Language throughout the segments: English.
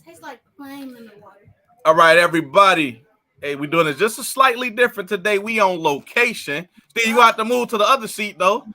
Tastes like plain mineral water. All right, everybody. Hey, we're doing it just a slightly different today. We on location. Steve, you got to move to the other seat though.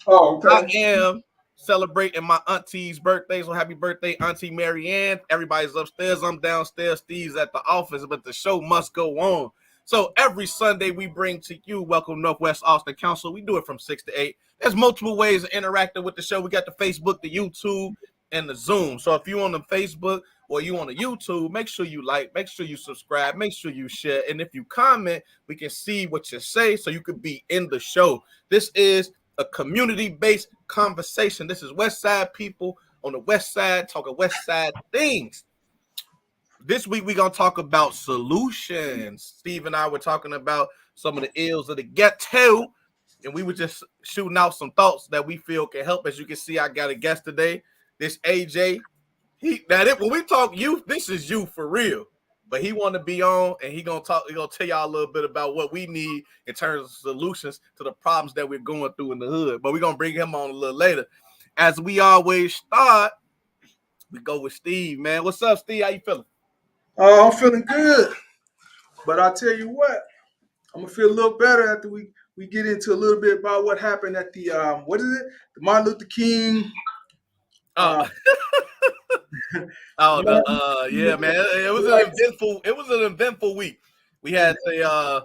Oh, I okay. am celebrating my auntie's birthday. So happy birthday, Auntie Marianne. Everybody's upstairs. I'm downstairs. Steve's at the office, but the show must go on. So every Sunday we bring to you Welcome Northwest Austin Council. We do it from 6 to 8. There's multiple ways of interacting with the show. We got the Facebook, the YouTube, and the Zoom. So if you on the Facebook or you on the YouTube, make sure you like, make sure you subscribe, make sure you share. And if you comment, we can see what you say so you could be in the show. This is a community-based conversation. This is West Side people on the West Side talking West Side things. This week we're gonna talk about solutions. Steve and I were talking about some of the ills of the ghetto, and we were just shooting out some thoughts that we feel can help. As you can see, I got a guest today. This AJ. When we talk youth, this is youth for real. But he want to be on, and he gonna tell y'all a little bit about what we need in terms of solutions to the problems that we're going through in the hood. But we're gonna bring him on a little later. As we always start, we go with Steve, man. What's up, Steve? How you feeling? Oh, I'm feeling good. But I tell you what, I'm gonna feel a little better after we get into a little bit about what happened at the what is it? The Martin Luther King. Oh, yeah, man. It was an eventful week. We had the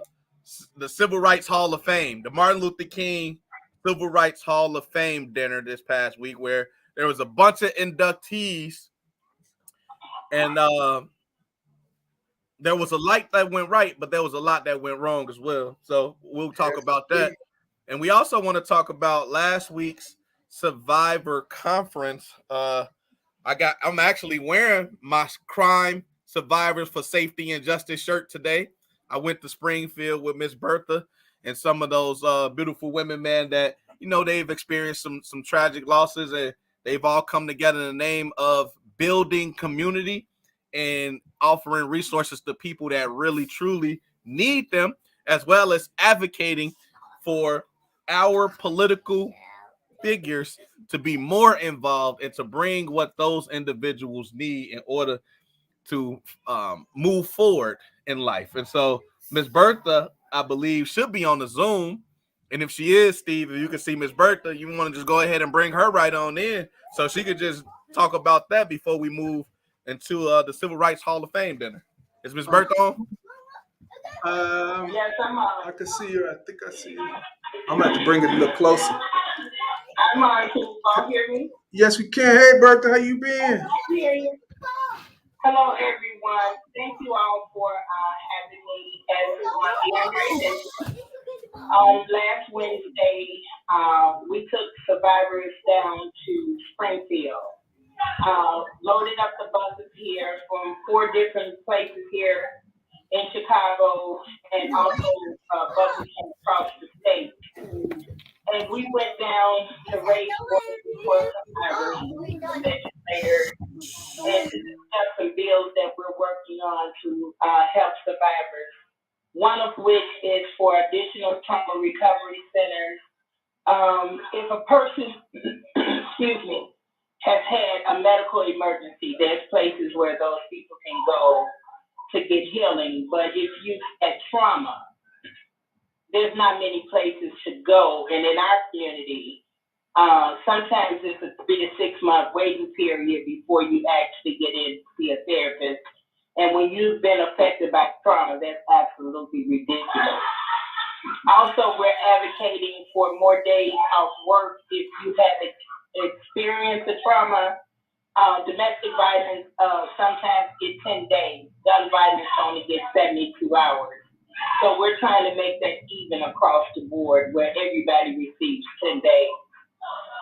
Civil Rights Hall of Fame, the Martin Luther King Civil Rights Hall of Fame dinner this past week, where there was a bunch of inductees, and there was a lot that went right, but there was a lot that went wrong as well. So we'll talk about that. And we also want to talk about last week's Survivor Conference. I'm actually wearing my Crime Survivors for Safety and Justice shirt today. I went to Springfield with Miss Bertha and some of those beautiful women, man, that, they've experienced some tragic losses, and they've all come together in the name of building community and offering resources to people that really, truly need them, as well as advocating for our political figures to be more involved and to bring what those individuals need in order to move forward in life. And so Miss Bertha, I believe, should be on the Zoom. And if she is, Steve, if you can see Miss Bertha, you want to just go ahead and bring her right on in so she could just talk about that before we move into the Civil Rights Hall of Fame dinner. Is Miss Bertha on? Yes, I'm on. I can see her. I think I see her. I'm going to have to bring it a little closer. I'm on. Can you all hear me? Yes, we can. Hey, Bertha, how you been? I hear you. Hello, everyone. Thank you all for having me as one DeAndre. Last Wednesday, we took survivors down to Springfield. Loaded up the buses here from 4 different places here in Chicago, and also buses from across the state. And we went down to raise money for survivors, legislators, and to discuss some bills that we're working on to help survivors. One of which is for additional trauma recovery centers. If a person, excuse me, has had a medical emergency, there's places where those people can go to get healing. But if you've had trauma, there's not many places to go. And in our community, sometimes it's a 3 to 6 month waiting period before you actually get in to see a therapist. And when you've been affected by trauma, that's absolutely ridiculous. Also, we're advocating for more days off work if you have experienced a trauma. Domestic violence sometimes get 10 days. Gun violence only gets 72 hours. So we're trying to make that even across the board where everybody receives 10 days.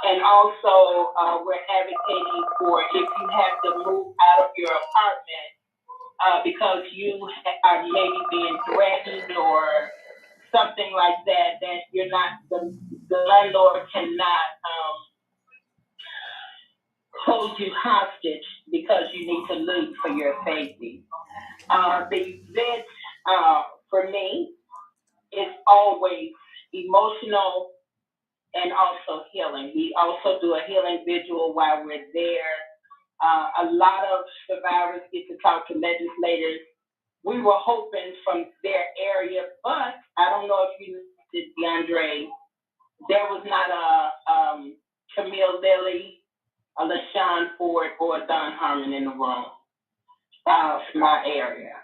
And also, we're advocating for if you have to move out of your apartment because you are maybe being threatened or something like that, that you're not, the landlord cannot hold you hostage because you need to leave for your safety. The event for me is always emotional and also healing. We also do a healing vigil while we're there. A lot of survivors get to talk to legislators. We were hoping from their area, but I don't know if you did, DeAndre. There was not a Camille Lilly, a LaShawn Ford, or a Don Harmon in the room from my area.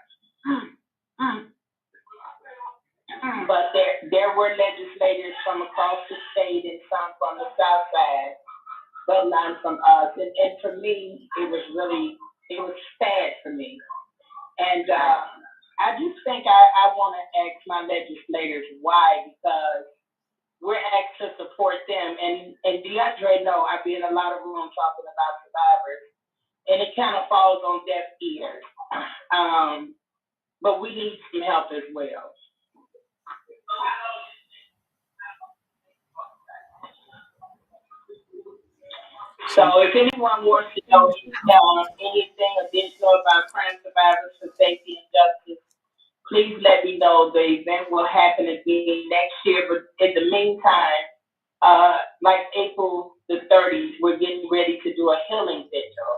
But there were legislators from across the state and some from the South Side, but none from us. And for me, it was sad for me. And I just think I want to ask my legislators why, because we're asked to support them. And DeAndre know I've been in a lot of rooms talking about survivors, and it kind of falls on deaf ears. But we need some help as well. So if anyone wants to know anything additional about crime survivors for safety and justice, please let me know. The event will happen again next year, but in the meantime, like April the 30th, we're getting ready to do a healing vigil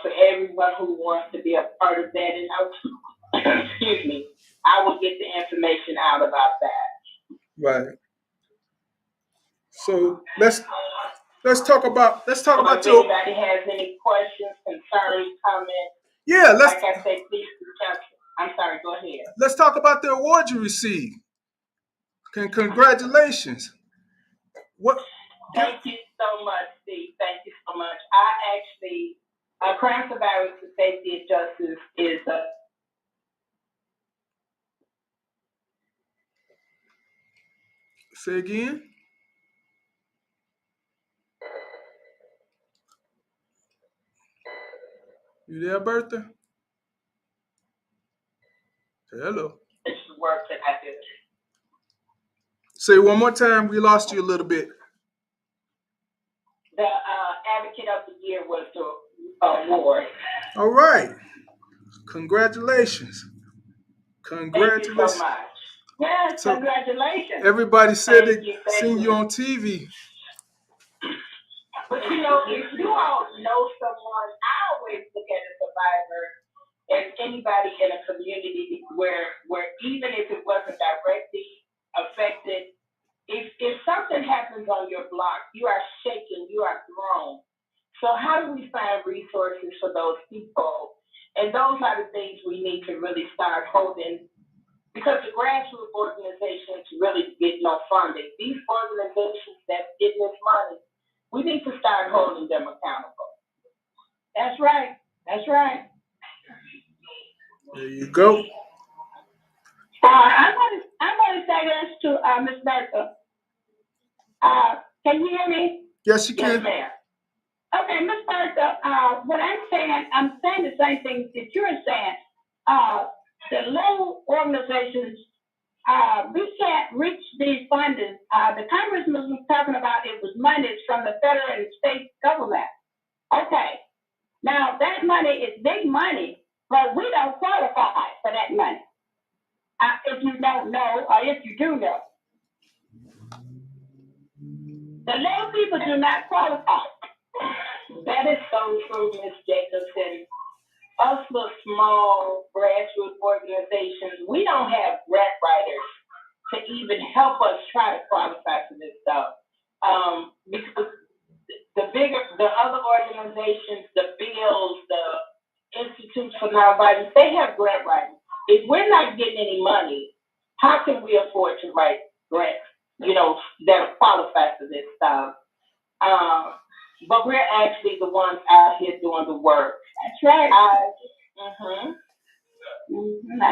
for everyone who wants to be a part of that. And excuse me, I will get the information out about that. Right. So let's talk about if anybody has any questions, concerns, comments. Yeah, like I said, please reach out. I'm sorry, go ahead. Let's talk about the award you received. Congratulations. What? Thank you so much, Steve. Thank you so much. I actually, Crime Survivors for Safety and Justice is a Say again. You there, Bertha? Hello. It's the work that I do. Say one more time. We lost you a little bit. The Advocate of the Year was the award. All right. Congratulations. Congratulations. Thank you so much. Yes, so congratulations. Everybody said they seen you on TV. But you know, if you all know someone, I always look at a survivor as anybody in a community where even if it wasn't directly affected, if something happens on your block, you are shaken, you are thrown. So how do we find resources for those people? And those are the things we need to really start holding, because the grassroots organizations really get no funding. These organizations that get this money, we need to start holding them accountable. That's right. That's right. There you go. I'm going to say this to Ms. Bertha. Can you hear me? Yes, you can. Yes, ma'am. Okay, Ms. Bertha, what I'm saying the same thing that you're saying. The local organizations, we can't reach these funding. The congressman was talking about it was money from the federal and state government. Okay, now that money is big money, but we don't qualify for that money. If you don't know, or if you do know. The low people do not qualify. That is so true, Ms. Jacobson. Us little small grassroots organizations, we don't have grant writers to even help us try to qualify for this stuff. Because the other organizations, the bills, the Institutes for Nonviolence, they have grant writers. If we're not getting any money, how can we afford to write grants, that qualify for this stuff? But we're actually the ones out here doing the work. That's right. I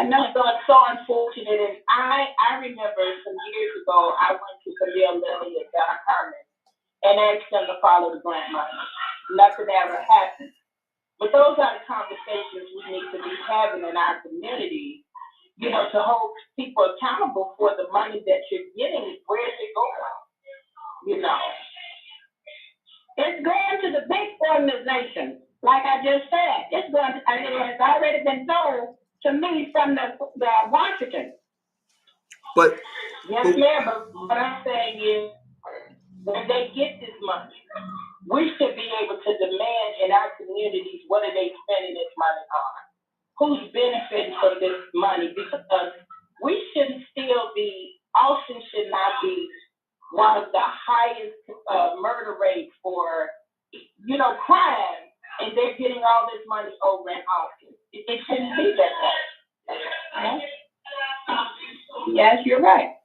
know. So it's so unfortunate. And I remember some years ago, I went to Camille Lilly and Don Harmon and asked them to follow the grant money. Nothing ever happened. But those are the conversations we need to be having in our community, to hold people accountable for the money that you're getting. Where is it going? It's going to the big organizations, like I just said. It has already been told to me from the Washington. But yes, ma'am. But what I'm saying is, when they get this money, we should be able to demand in our communities, what are they spending this money on? Who's benefiting from this money? Because we shouldn't still be, Austin should not be one of the highest murder rates for, crime, and they're getting all this money over in Austin. It shouldn't be that way. Yes, you're right.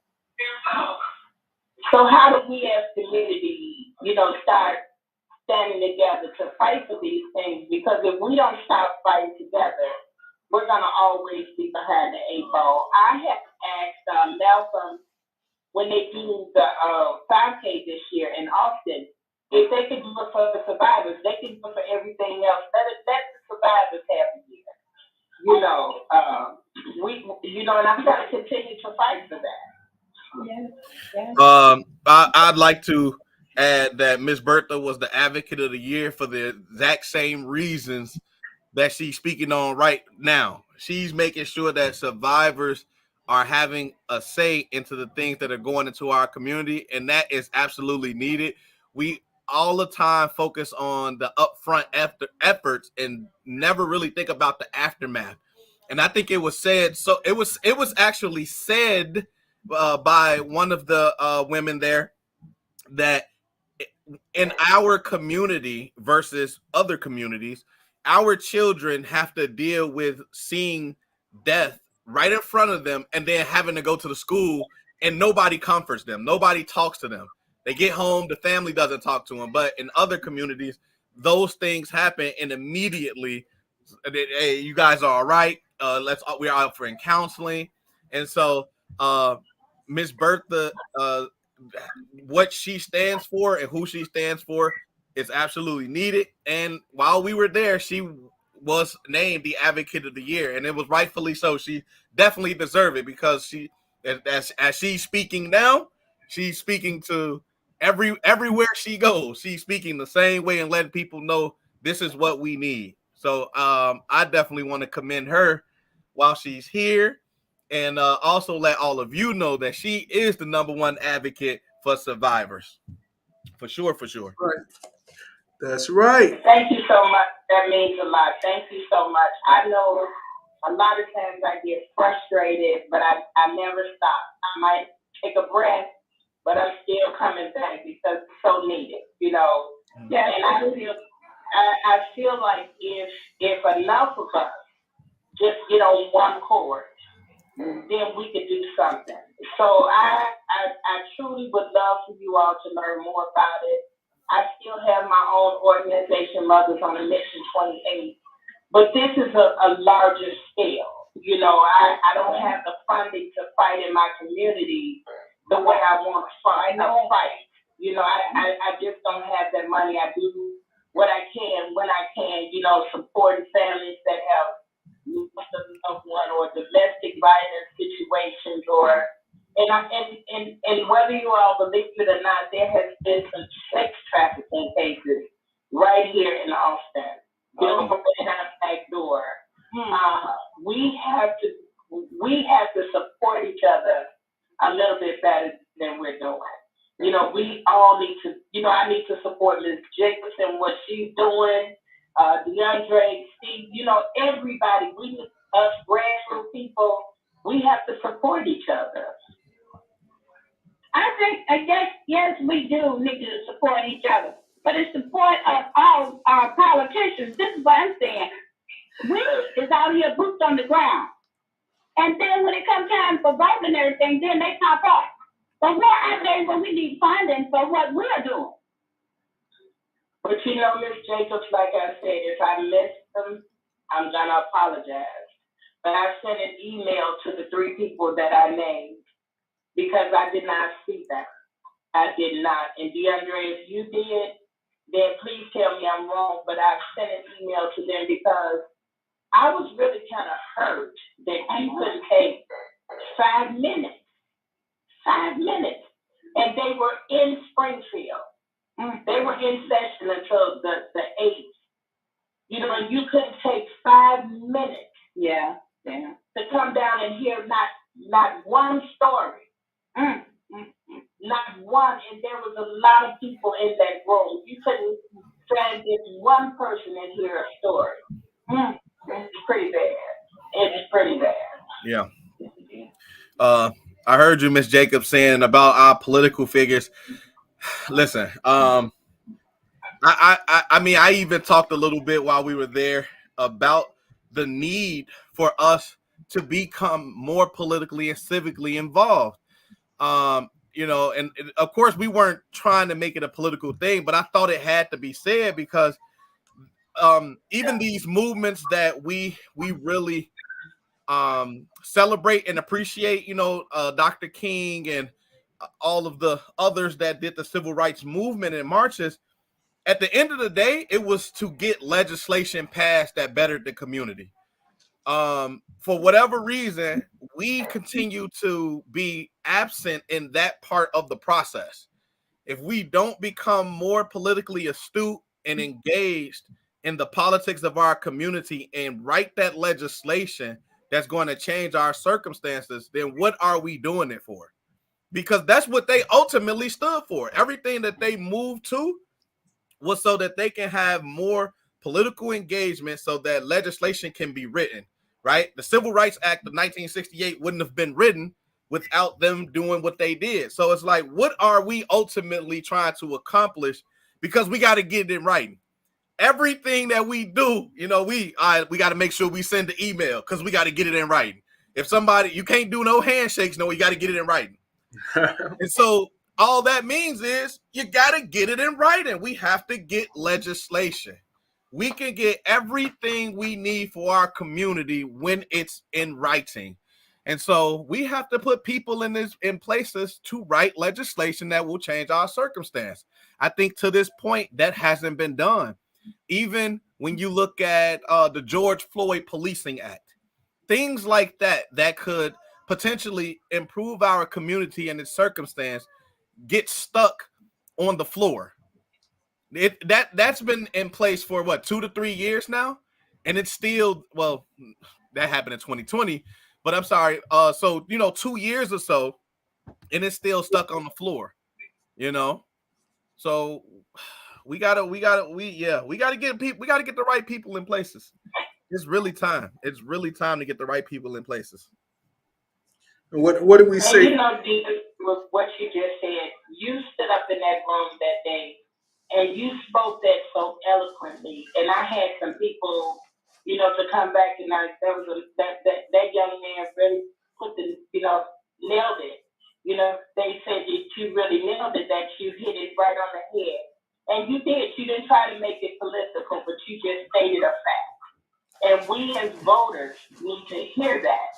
So how do we as community, start standing together to fight for these things? Because if we don't start fighting together, we're gonna always be behind the 8 ball. I have asked Malcolm when they do the 5K this year in Austin, if they could do it for the survivors, they can do it for everything else. Let the survivors have a year. And I'm going to continue to fight for that. Yes. I'd like to add that Miss Bertha was the advocate of the year for the exact same reasons that she's speaking on right now. She's making sure that survivors are having a say into the things that are going into our community, and that is absolutely needed. We all the time focus on the upfront efforts and never really think about the aftermath. And I think it was said, so it was actually said by one of the women there that in our community versus other communities, our children have to deal with seeing death right in front of them and then having to go to the school and nobody comforts them. Nobody talks to them. They get home, the family doesn't talk to them. But in other communities, those things happen and immediately, hey, you guys are all right. We're offering counseling. And so Miss Bertha, what she stands for and who she stands for is absolutely needed. And while we were there, she was named the advocate of the year, and it was rightfully so. She definitely deserved it because she, as she's speaking now, she's speaking to everywhere she goes. She's speaking the same way and letting people know this is what we need. So I definitely want to commend her while she's here, and also let all of you know that she is the #1 advocate for survivors. For sure. Right. That's right. Thank you so much. That means a lot. Thank you so much. I know a lot of times I get frustrated, but I never stop. I might take a breath, but I'm still coming back because it's so needed, Yes. And I feel like if enough of us just get on one chord, then we could do something. So I truly would love for you all to learn more about it. I still have my own organization, Mothers on a Mission 28, but this is a larger scale. I don't have the funding to fight in my community the way I want to fight. I just don't have that money. I do what I can when I can, supporting families that have lost a loved one or domestic violence situations and whether you all believe it or not, there has been some sex trafficking cases right here in Austin. Built in our back door. We have to support each other a little bit better than we're doing. We all need to, I need to support Ms. Jacobson, what she's doing, DeAndre, Steve, everybody, us grassroots people, we have to support each other. I guess, yes, we do need to support each other, but it's support of all our politicians. This is what I'm saying. We is out here boots on the ground. And then when it comes time for voting and everything, then they pop up. But we're out there when we need funding for what we're doing. But Ms. Jacobs, like I said, if I missed them, I'm going to apologize. But I sent an email to the 3 people that I named because I did not see them. I did not. And DeAndre, if you did, then please tell me I'm wrong. But I sent an email to them because I was really kind of hurt that you couldn't take 5 minutes. 5 minutes. And they were in Springfield. They were in session until the 8th. And you couldn't take 5 minutes. Yeah. To come down and hear not one story. Not one, and there was a lot of people in that room. You couldn't find just one person and hear a story. It's pretty bad. It's pretty bad. Yeah. I heard you, Miss Jacobs, saying about our political figures. Listen, I mean, I even talked a little bit while we were there about the need for us to become more politically and civically involved. You know, and of course we weren't trying to make it a political thing, but I thought it had to be said because even these movements that we really celebrate and appreciate, you know, Dr. King and all of the others that did the civil rights movement and marches, at the end of the day, it was to get legislation passed that bettered the community. For whatever reason, we continue to be absent in that part of the process. If we don't become more politically astute and engaged in the politics of our community and write that legislation that's going to change our circumstances, then what are we doing it for? Because that's what they ultimately stood for. Everything that they moved to was so that they can have more political engagement so that legislation can be written, right? The Civil Rights Act of 1968 wouldn't have been written without them doing what they did. So it's like, what are we ultimately trying to accomplish? Because we got to get it in writing. Everything that we do, you know, we got to make sure we send the email because we got to get it in writing. If somebody, you can't do no handshakes, no, you got to get it in writing. And so all that means is you got to get it in writing. We have to get legislation. We can get everything we need for our community when it's in writing. And so we have to put people in places to write legislation that will change our circumstance. I think to this point that hasn't been done. Even when you look at the George Floyd Policing Act, things like that could potentially improve our community and its circumstance get stuck on the floor. That's been in place for what, 2 to 3 years now, and it's still, well, that happened in 2020, but I'm sorry, so you know, 2 years or so, and it's still stuck on the floor, you know. So we gotta get people, we gotta get the right people in places. It's really time. It's really time to get the right people in places. What do we say? And you know, Jesus, with what you just said, you stood up in that room that day and you spoke that so eloquently. And I had some people, you know, to come back tonight. That young man really put the, you know, nailed it. You know, they said that you really nailed it, that you hit it right on the head. And you did. You didn't try to make it political, but you just stated a fact. And we as voters need to hear that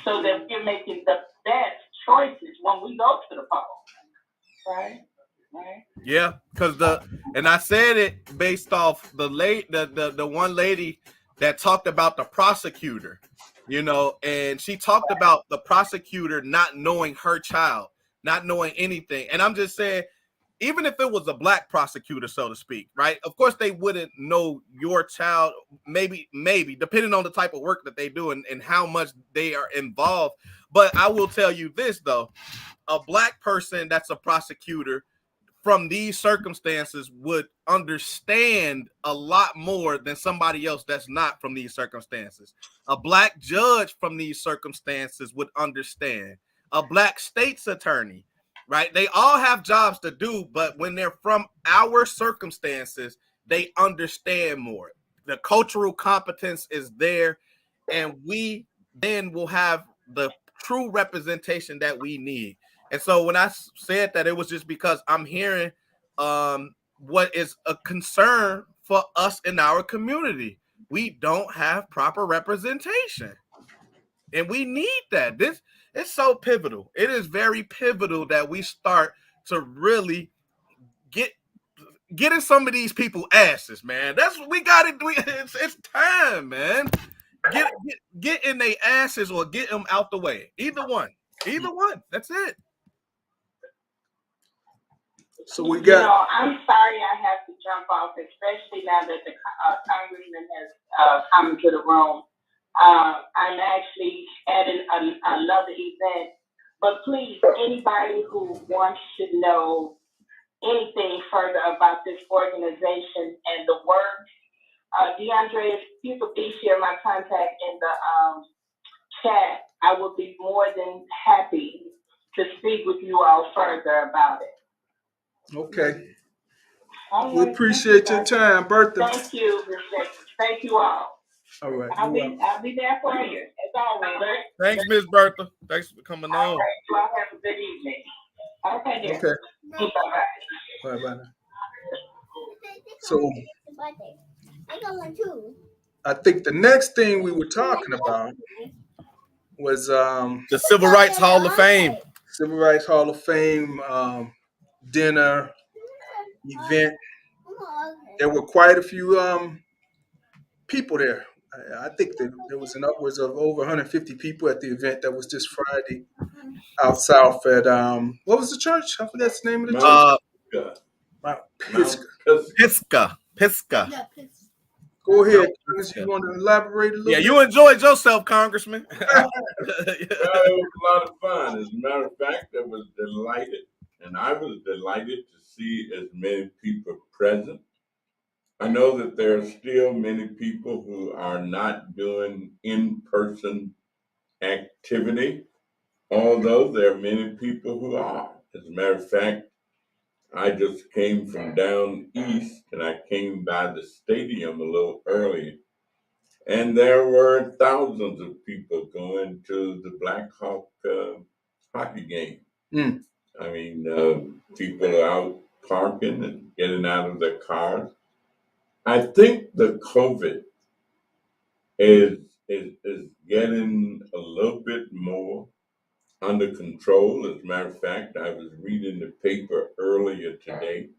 so that we're making the best choices when we go to the polls. Right? Right. Yeah, because and I said it based off the one lady that talked about the prosecutor, you know, and she talked about the prosecutor not knowing her child, not knowing anything. And I'm just saying, even if it was a black prosecutor, so to speak, right? Of course, they wouldn't know your child, maybe, depending on the type of work that they do and how much they are involved. But I will tell you this, though, a black person that's a prosecutor from these circumstances would understand a lot more than somebody else that's not from these circumstances. A black judge from these circumstances would understand. A black state's attorney, right? They all have jobs to do, but when they're from our circumstances, they understand more. The cultural competence is there, and we then will have the true representation that we need. And so when I said that, it was just because I'm hearing what is a concern for us in our community. We don't have proper representation, and we need that. This is so pivotal. It is very pivotal that we start to really get in some of these people's asses, man. That's what we got to do. It's time, man. Get in their asses or get them out the way. Either one. That's it. So we got. You know, I'm sorry I have to jump off, especially now that the congressman has come to the room. I'm actually at another event But please, anybody who wants to know anything further about this organization and the work, DeAndre, if you could please share my contact in the chat, I would be more than happy to speak with you all further about it. Okay. All We right, appreciate your time, Bertha. Thank you, Ms. Jacobs. Thank you all. All right. I'll be there for you as always. Thanks, Miss Bertha. Thanks for coming All on. right, you all have a good evening. Okay, then. Okay. Bye-bye. Bye bye. So I got one too. I think the next thing we were talking about was The Civil Rights Hall of Fame. Civil Rights Hall of Fame dinner event. There were quite a few people there. I think that there was an upwards of over 150 people at the event that was this Friday out south at what was the church? I forgot the name of the church. Mount Pisgah. Pisgah. Yeah, please. Go ahead, Congress. You want to elaborate a little Yeah, bit? you enjoyed yourself, Congressman. Well, it was a lot of fun. As a matter of fact, I was delighted, and I was delighted to see as many people present. I know that there are still many people who are not doing in-person activity, although there are many people who are. As a matter of fact, I just came from down east, and I came by the stadium a little early. And there were thousands of people going to the Black Hawk hockey game. Mm. I mean, people are out parking and getting out of their cars. I think the COVID is getting a little bit more under control. As a matter of fact, I was reading the paper earlier today.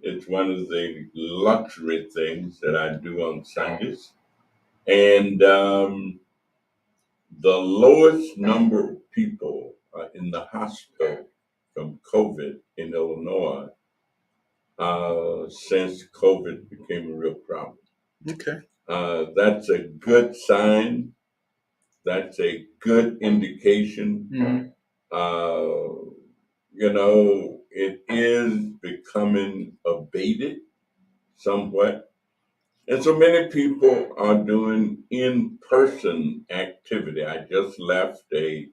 It's one of the luxury things that I do on Sundays. And the lowest number of people in the hospital from COVID in Illinois since COVID became a real problem. Okay. That's a good sign. That's a good indication. Mm-hmm. It is becoming abated somewhat. And so many people are doing in-person activity. I just left a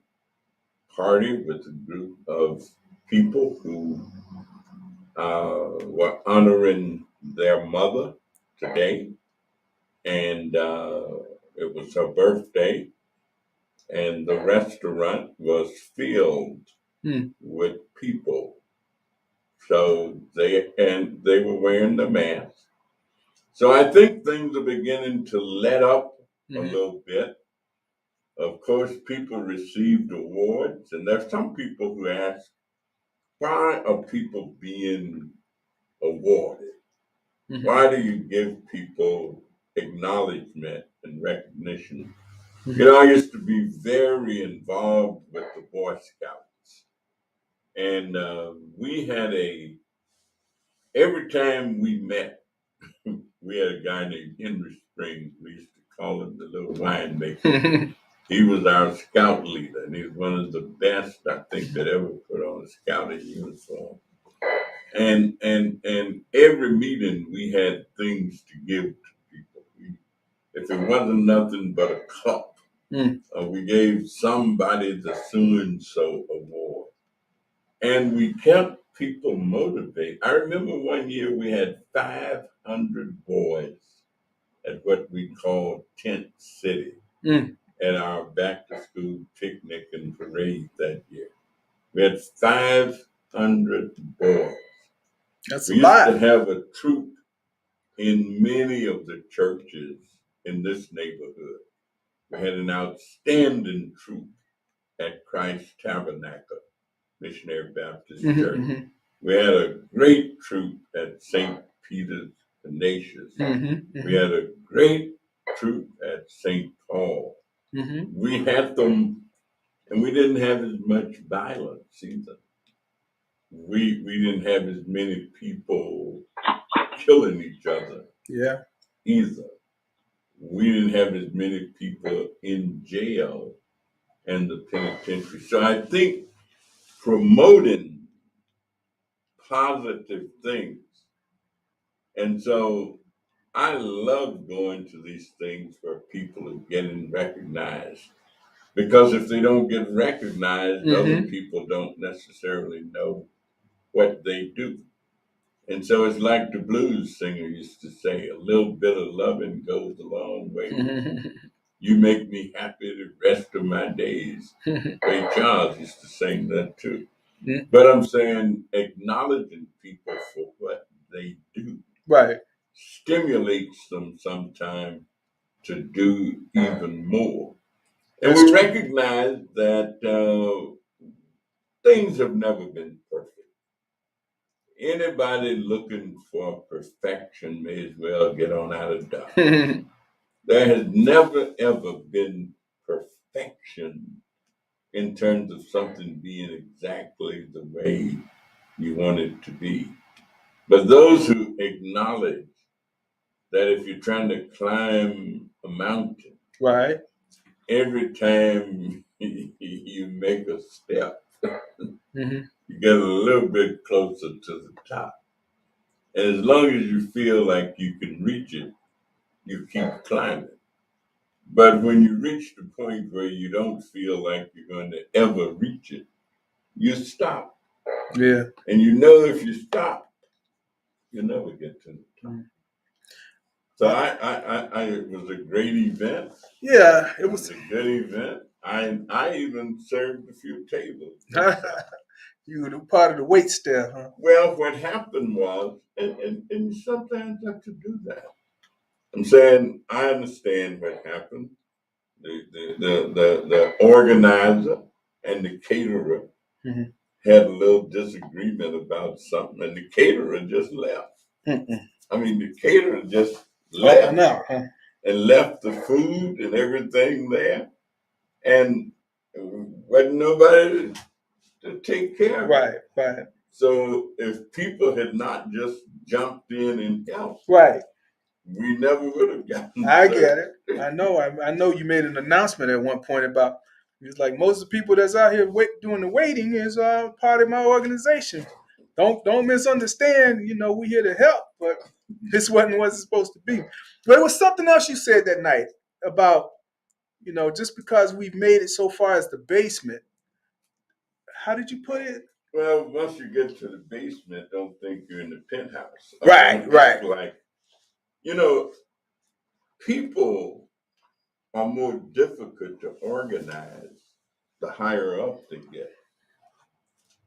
party with a group of people who were honoring their mother today. And it was her birthday. And the restaurant was filled with people. So they were wearing the mask. So I think things are beginning to let up a little bit. Of course, people received awards, and there's some people who ask, why are people being awarded? Mm-hmm. Why do you give people acknowledgement and recognition? Mm-hmm. I used to be very involved with the Boy Scouts. And we had every time we met, we had a guy named Henry Springs. We used to call him the little winemaker. He was our scout leader, and he's one of the best, I think, that ever put on a scouting uniform. And every meeting we had things to give to people. If it wasn't nothing but a cup, we gave somebody the so-and-so award. And we kept people motivated. I remember one year we had 500 boys at what we called Tent City at our back-to-school picnic and parade that year. We had 500 boys. That's we a lot. used to have a troop in many of the churches in this neighborhood. We had an outstanding troop at Christ Tabernacle Missionary Baptist Church. Mm-hmm. We had a great troop at St. Peter's Ignatius. Mm-hmm. We had a great troop at St. Paul. Mm-hmm. We had them, and we didn't have as much violence either. We didn't have as many people killing each other. Yeah. Either. We didn't have as many people in jail and the penitentiary. So I think promoting positive things. And so I love going to these things where people are getting recognized. Because if they don't get recognized, other people don't necessarily know what they do. And so it's like the blues singer used to say, a little bit of loving goes a long way. You make me happy the rest of my days. Ray Charles used to sing that too. But I'm saying acknowledging people for what they do stimulates them sometime to do even more. And we recognize that things have never been perfect. Anybody looking for perfection may as well get on out of Dodge. There has never, ever been perfection in terms of something being exactly the way you want it to be. But those who acknowledge that if you're trying to climb a mountain, every time you make a step, you get a little bit closer to the top. And as long as you feel like you can reach it, you keep climbing. But when you reach the point where you don't feel like you're going to ever reach it, you stop. Yeah. And you know if you stop, you'll never get to the top. So it was a great event. Yeah, it was a good event. I even served a few tables. You were part of the wait staff, huh? Well, what happened was, and you sometimes have to do that. I'm saying I understand what happened. The organizer and the caterer had a little disagreement about something, and the caterer just left. I mean, the caterer just left and left the food and everything there, and wasn't nobody to take care of it. Right. So if people had not just jumped in and helped, we never would have gotten. I get it. I know. You made an announcement at one point about it's like most of the people that's out here doing the waiting is part of my organization. Don't misunderstand. You know, we here to help, but this wasn't what it's supposed to be. But it was something else you said that night about, you know, just because we've made it so far as the basement. How did you put it? Well, once you get to the basement, don't think you're in the penthouse. Right. Like, you know, people are more difficult to organize the higher up they get.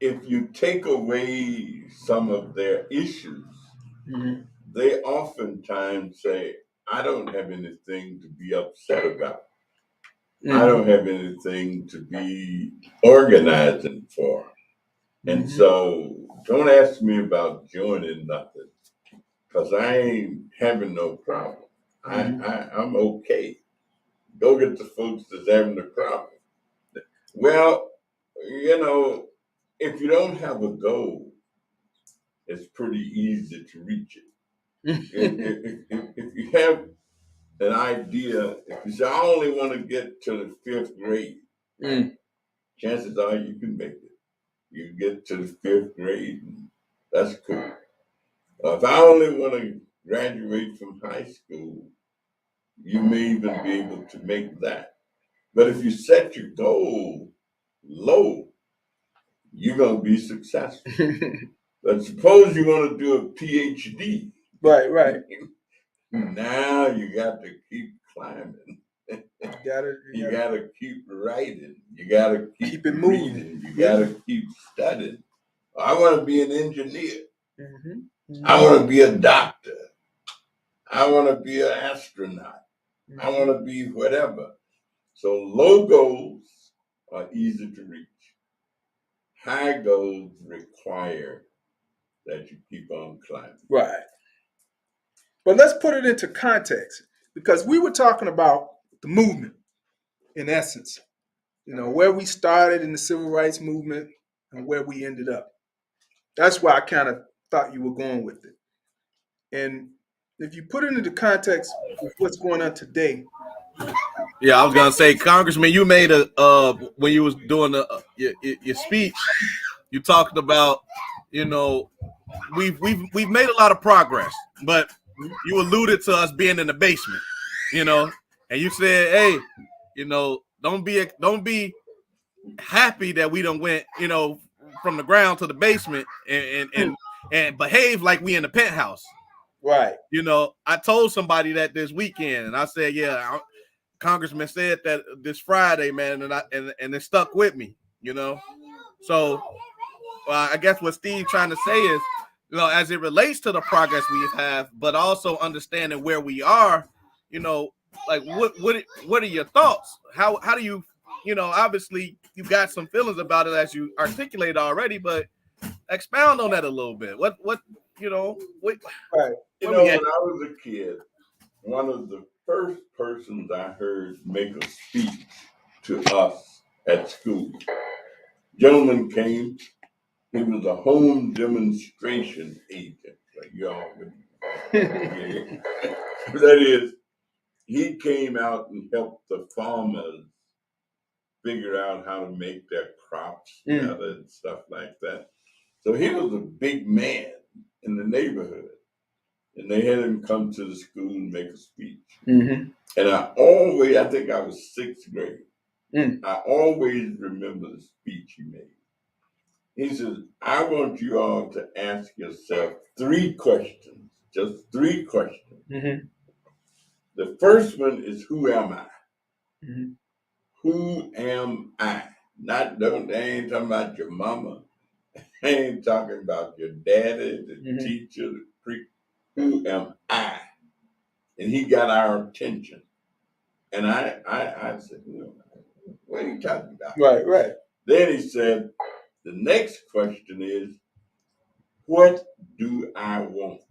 If you take away some of their issues, they oftentimes say, I don't have anything to be upset about. I don't have anything to be organizing for. And so don't ask me about joining nothing, because I ain't having no problem. I'm okay. Go get the folks that's having the problem. Well, you know, if you don't have a goal, it's pretty easy to reach it. If you have an idea, if you say, I only want to get to the 5th grade, chances are you can make it. You get to the 5th grade, and that's cool. If I only want to graduate from high school, you may even be able to make that. But if you set your goal low, you're going to be successful. But suppose you want to do a PhD. Right. Now you got to keep climbing. You gotta keep writing. You gotta keep it moving. reading. You gotta keep studying. I want to be an engineer. I want to be a doctor. I want to be an astronaut. I want to be whatever. So low goals are easy to reach. High goals require that you keep on climbing. Right. But let's put it into context, because we were talking about the movement, in essence. You know, where we started in the civil rights movement and where we ended up. That's why I kind of thought you were going with it. And if you put it into context with what's going on today, Yeah, I was gonna say, Congressman, you made a when you was doing your speech, you talked about, you know, we've made a lot of progress, but you alluded to us being in the basement, you know, and you said, hey, you know, don't be happy that we done went, you know, from the ground to the basement and behave like we in the penthouse. Right. You know, I told somebody that this weekend, and I said, yeah, Congressman said that this Friday, man, and it stuck with me, you know. So I guess what Steve's trying to say is, you know, as it relates to the progress we have, but also understanding where we are, you know, like what are your thoughts? How do you, you know, obviously you got some feelings about it as you articulated already, but expound on that a little bit. What you know, Right. You where know, we when at? I was a kid, one of the first persons I heard make a speech to us at school, gentleman came. He was a home demonstration agent, like y'all would. That is, he came out and helped the farmers figure out how to make their crops better and stuff like that. So he was a big man in the neighborhood. And they had him come to the school and make a speech. Mm-hmm. And I think I was sixth grade. I always remember the speech he made. He says, I want you all to ask yourself 3 questions, just 3 questions. Mm-hmm. The first one is, who am I? Mm-hmm. Who am I? They ain't talking about your mama. They ain't talking about your daddy, the teacher, the priest. Who am I? And he got our attention. And I said, what are you talking about? Right. Then he said, the next question is, what do I want?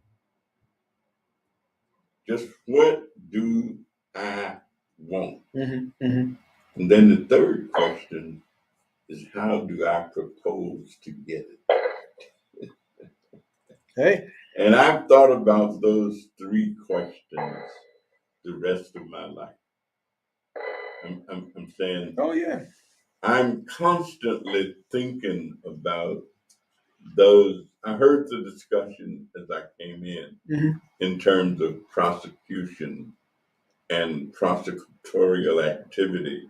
Just what do I want? Mm-hmm. Mm-hmm. And then the third question is, how do I propose to get it? Hey. And I've thought about those 3 questions the rest of my life. I'm saying, oh yeah, I'm constantly thinking about those. I heard the discussion as I came in terms of prosecution and prosecutorial activity.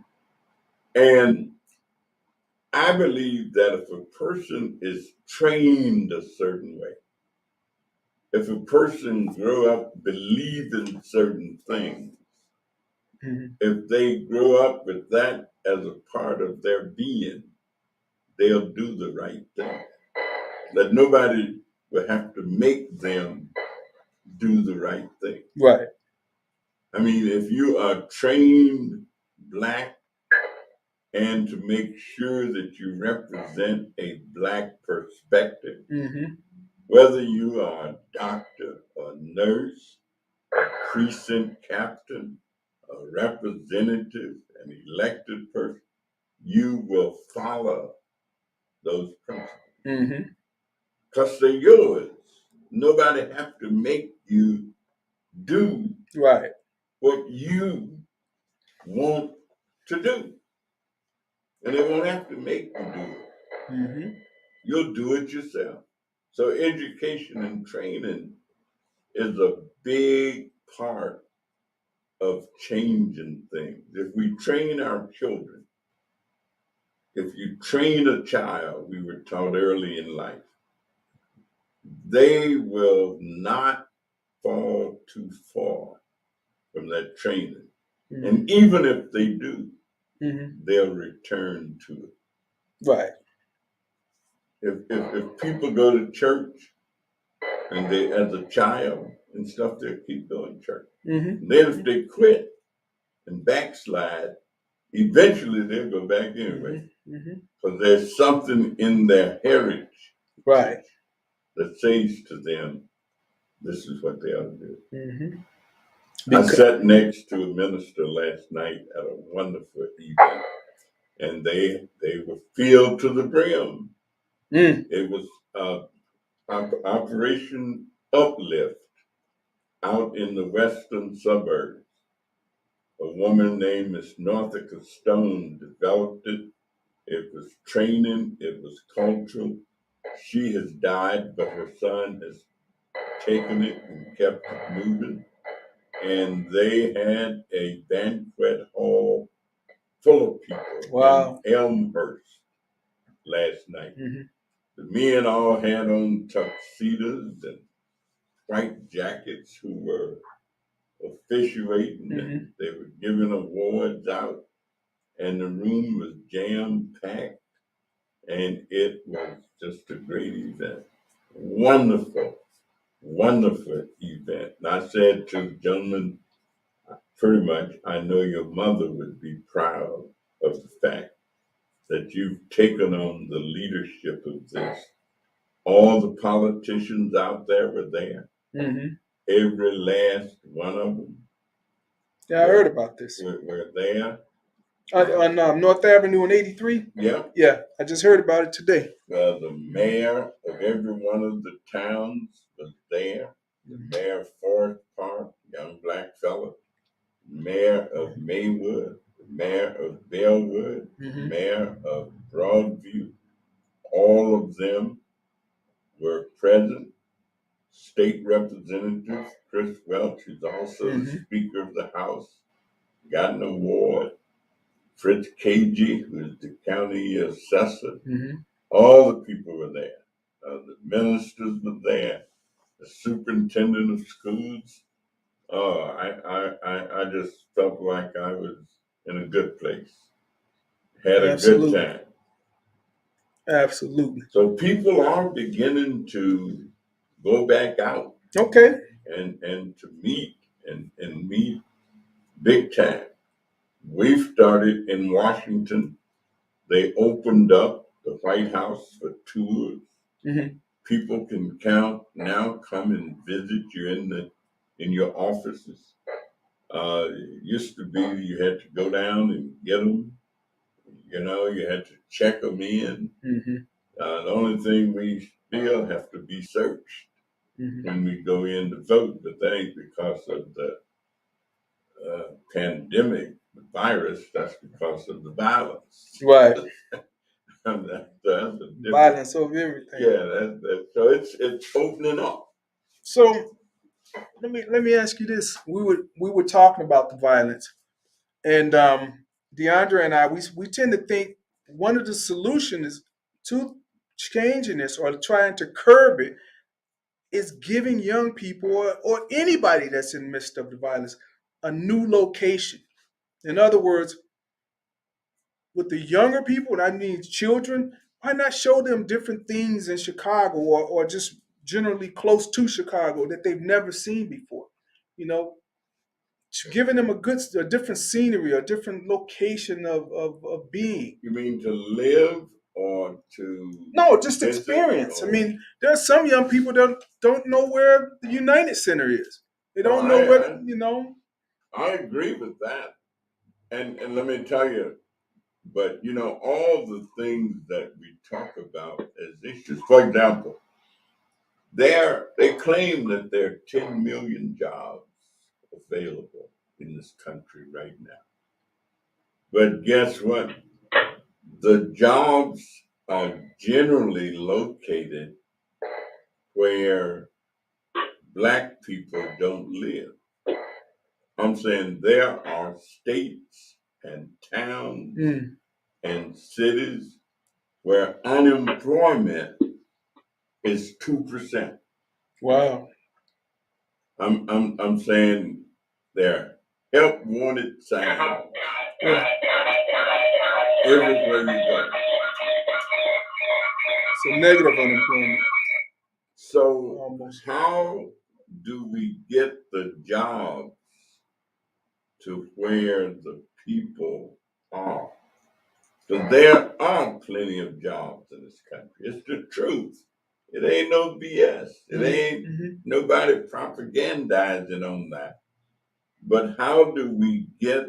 And I believe that if a person is trained a certain way, if a person grew up believing certain things, if they grow up with that as a part of their being, they'll do the right thing. That nobody will have to make them do the right thing. Right. I mean, if you are trained Black and to make sure that you represent a Black perspective, whether you are a doctor, a nurse, a precinct captain, a representative, an elected person, you will follow those principles. Because they're yours. Nobody have to make you do what you want to do. And they won't have to make you do it. You'll do it yourself. So education and training is a big part of changing things. If we train our children, if you train a child, we were taught early in life, they will not fall too far from that training. And even if they do, they'll return to it. Right. If people go to church and they, as a child and stuff, they'll keep going to church. Then if they quit and backslide, eventually they'll go back anyway. Because there's something in their heritage that says to them, this is what they ought to do. I sat next to a minister last night at a wonderful event, and they were filled to the brim. It was Operation Uplift out in the western suburbs A woman named Miss Northika Stone developed it. It was training, it was cultural. She has died, but her son has taken it and kept it moving. And they had a banquet hall full of people Wow. in Elmhurst last night. Mm-hmm. The men all had on tuxedos and white jackets who were officiating, Mm-hmm. and they were giving awards out, and the room was jam-packed, and it was just a great event. Wonderful, wonderful event. And I said to the gentleman, pretty much, I know your mother would be proud of the fact that you've taken on the leadership of this. All the politicians out there were there. Mm-hmm. Every last one of them Yeah, I heard about this. were there. On North Avenue in 83? Yeah. Yeah, I just heard about it today. The mayor of every one of the towns was there. The mayor of Forest Park, young black fella. Mayor of Maywood, the mayor of Bellwood, Mm-hmm. mayor of Broadview. All of them were present. State Representative Chris Welch, who's also the Speaker of the House, got an award. Fritz Cagey, who's the county assessor. Mm-hmm. All the people were there. The ministers were there. The superintendent of schools. Oh, I just felt like I was in a good place. Had a Absolutely. good time. Absolutely. So people are beginning to go back out Okay. and to meet and meet big time. We've started in Washington. They opened up the White House for tours. Mm-hmm. People can now come and visit you in your offices. It used to be you had to go down and get them. You had to check them in. Mm-hmm. The only thing we still have to be searched when we go in to vote, but that ain't because of the pandemic, the virus. That's because of the violence. Right. that's a Violence over everything. Yeah, so it's opening up. So let me ask you this: we were talking about the violence, and DeAndre and I we tend to think one of the solutions to changing this or trying to curb it is giving young people or anybody that's in the midst of the violence a new location. In other words, with the younger people, and I mean children, why not show them different things in Chicago or just generally close to Chicago that they've never seen before? Giving them a different scenery, a different location of being. You mean to live or to? No, just visit? experience. Or... I mean, there are some young people that don't know where the United Center is. They don't know where, I agree with that. And let me tell you, but all the things that we talk about as issues, for example, they claim that there are 10 million jobs available in this country right now. But guess what? The jobs are generally located where Black people don't live. I'm saying there are states and towns and cities where unemployment is 2%. Wow. I'm saying there help wanted signs everywhere you go. So negative unemployment. So almost. How do we get the jobs to where the people are? Because there are plenty of jobs in this country. It's the truth. It ain't no BS. It ain't nobody propagandizing on that. But how do we get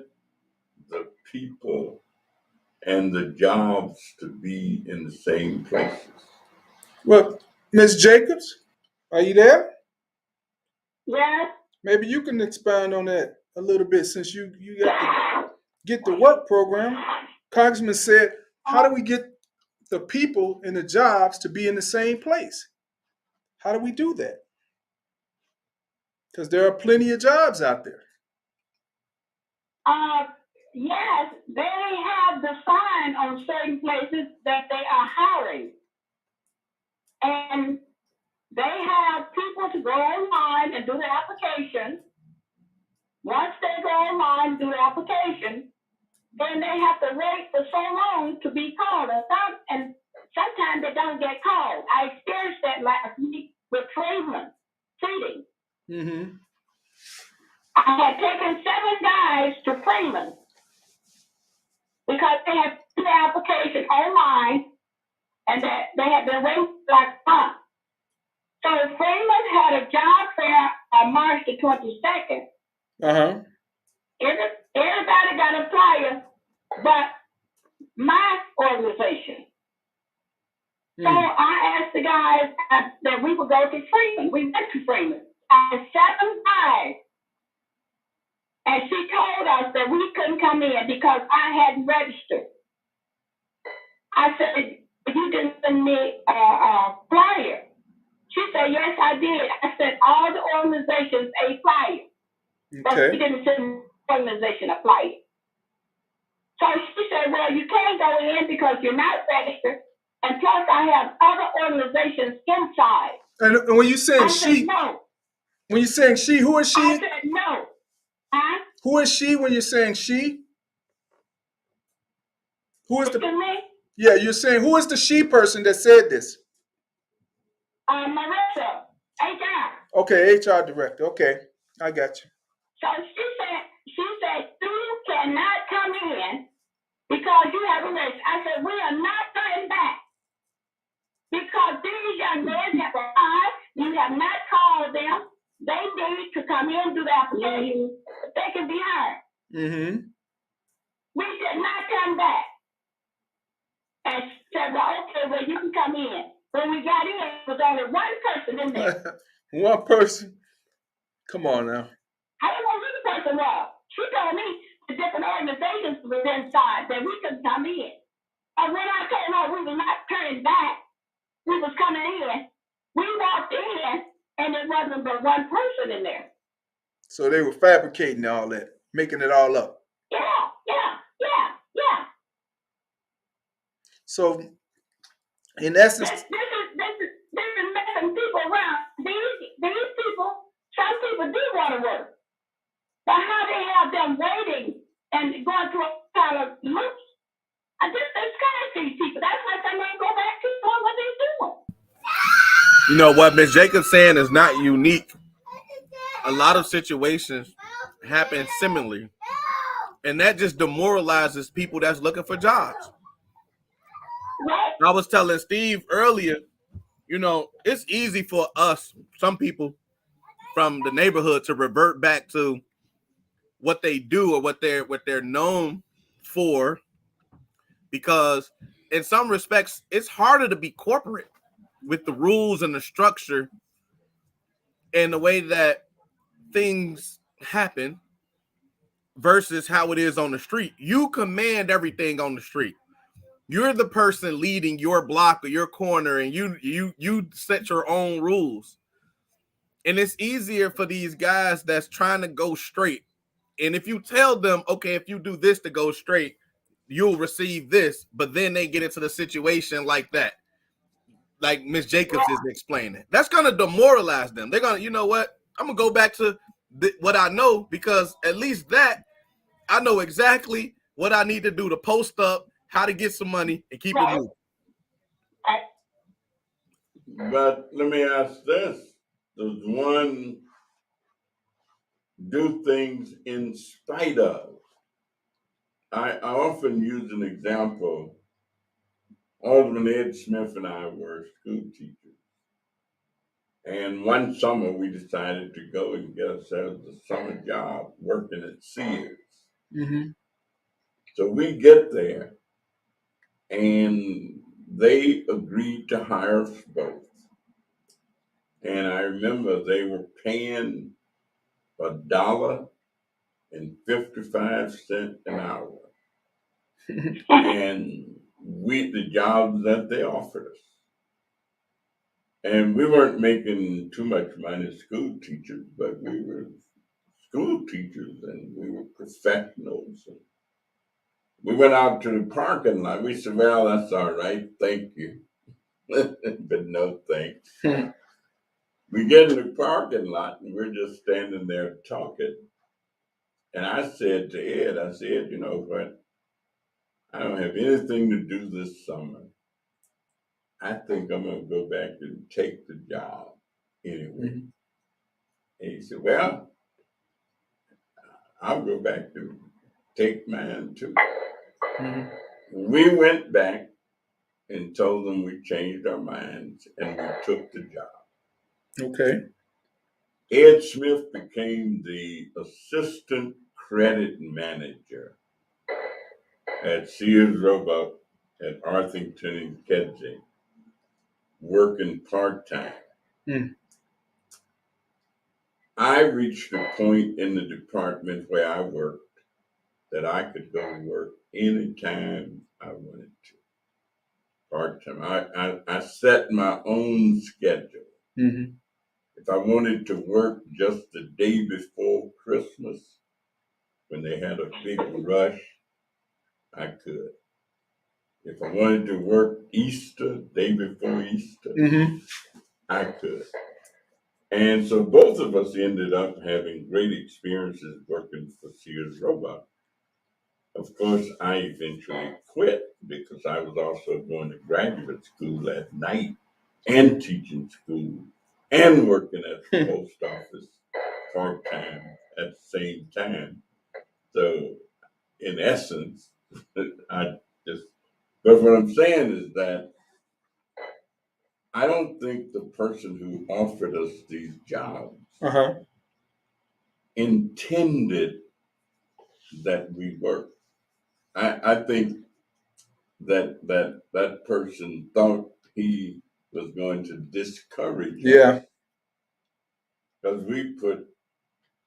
the people and the jobs to be in the same places? Well, Ms. Jacobs, are you there? Yes. Maybe you can expound on that. a little bit since you got the Get to Work program. Congressman said, how do we get the people and the jobs to be in the same place? How do we do that? Because there are plenty of jobs out there. Yes, they have the sign on certain places that they are hiring. And they have people to go online and do the application. Once they go online and do the application, then they have to wait for so long to be called. And sometimes they don't get called. I experienced that last week with Freeman Seating. Mm-hmm. I had taken 7 guys to Freeman because they had put the application online and that they had been waiting like a month. So Freeman had a job fair on March the 22nd. Uh-huh. Everybody got a flyer, but my organization. So I asked the guys that we would go to Freeman. We went to Freeman. I had 7 guys. And she told us that we couldn't come in because I hadn't registered. I said, you didn't send me a flyer. She said, yes, I did. I sent all the organizations a flyer. But she didn't send the organization a flyer. So she said, well, you can't go in because you're not registered. And plus, I have other organizations inside. And when you saying she, said, no. When you're saying she, who is she? I said, no. Huh? Who is she when you're saying she? Who is the? Me? Yeah, you're saying who is the she person that said this? Marissa, HR. Okay, HR director. Okay, I got you. So she said, you cannot come in because you have a list. I said, we are not going back because these young men have arrived. You have not called them. They need to come in and do the application. They can be hired. Mm-hmm. We did not come back. And she said, well, okay, well, you can come in. When we got in, there was only one person in there. One person? Come on now. I don't know who the person was. She told me the different organizations were inside that we could come in. And when I told her we were not turning back, we was coming in, we walked in, and it wasn't but one person in there. So they were fabricating all that, making it all up. Yeah. So, in essence, this is messing people around. These people, some people do want to work, but how they have them waiting and going through a kind of loops. I just discourage these people. That's why some of them go back to doing what they're doing. You know what Ms. Jacobs saying is not unique. A lot of situations happen similarly, and that just demoralizes people that's looking for jobs. Right. I was telling Steve earlier, you know, it's easy for us, some people from the neighborhood, to revert back to what they do or what they're known for, because in some respects it's harder to be corporate with the rules and the structure and the way that things happen versus how it is on the street. You command everything on the street. You're the person leading your block or your corner, and you set your own rules. And it's easier for these guys that's trying to go straight. And if you tell them, okay, if you do this to go straight, you'll receive this, but then they get into the situation like that, like Ms. Jacobs is explaining. That's going to demoralize them. They're going to, you know what? I'm going to go back to what I know, because at least that I know exactly what I need to do to post up, how to get some money, and keep it moving. But let me ask this. Does one do things in spite of? I often use an example. Alderman Ed Smith and I were school teachers. And one summer we decided to go and get ourselves a summer job working at Sears. Mm-hmm. So we get there, and they agreed to hire us both. And I remember they were paying $1 $1.55 an hour. And the jobs that they offered us. And we weren't making too much money as school teachers, but we were school teachers and we were professionals. And we went out to the parking lot. We said, well, that's all right. Thank you. But no thanks. We get in the parking lot and we're just standing there talking. And I said to Ed, I said, you know what? I don't have anything to do this summer. I think I'm going to go back and take the job anyway. And he said, well, I'll go back to take mine too. We went back and told them we changed our minds and we took the job. Okay. Ed Smith became the assistant credit manager at Sears Roebuck at Arthington and Kedzie, working part-time. I reached a point in the department where I worked that I could go to work anytime I wanted to. Part-time. I set my own schedule. If I wanted to work just the day before Christmas, when they had a big rush, I could. If I wanted to work Easter, day before Easter, I could. And so both of us ended up having great experiences working for Sears Roebuck. Of course, I eventually quit because I was also going to graduate school at night and teaching school and working at the post office part-time at the same time. So in essence, but what I'm saying is that I don't think the person who offered us these jobs intended that we work. I think that person thought he was going to discourage us. Because we put,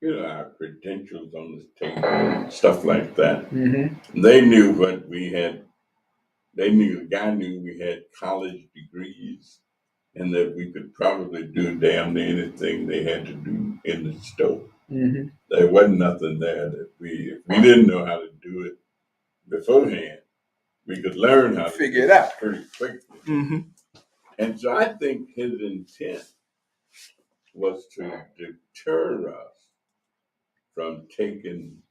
our credentials on the table, stuff like that. They knew what we had. The guy knew we had college degrees and that we could probably do damn near anything they had to do in the store. There wasn't nothing there that if we didn't know how to do it beforehand, we could learn how to figure it out pretty quickly. And so I think his intent was to deter us from taking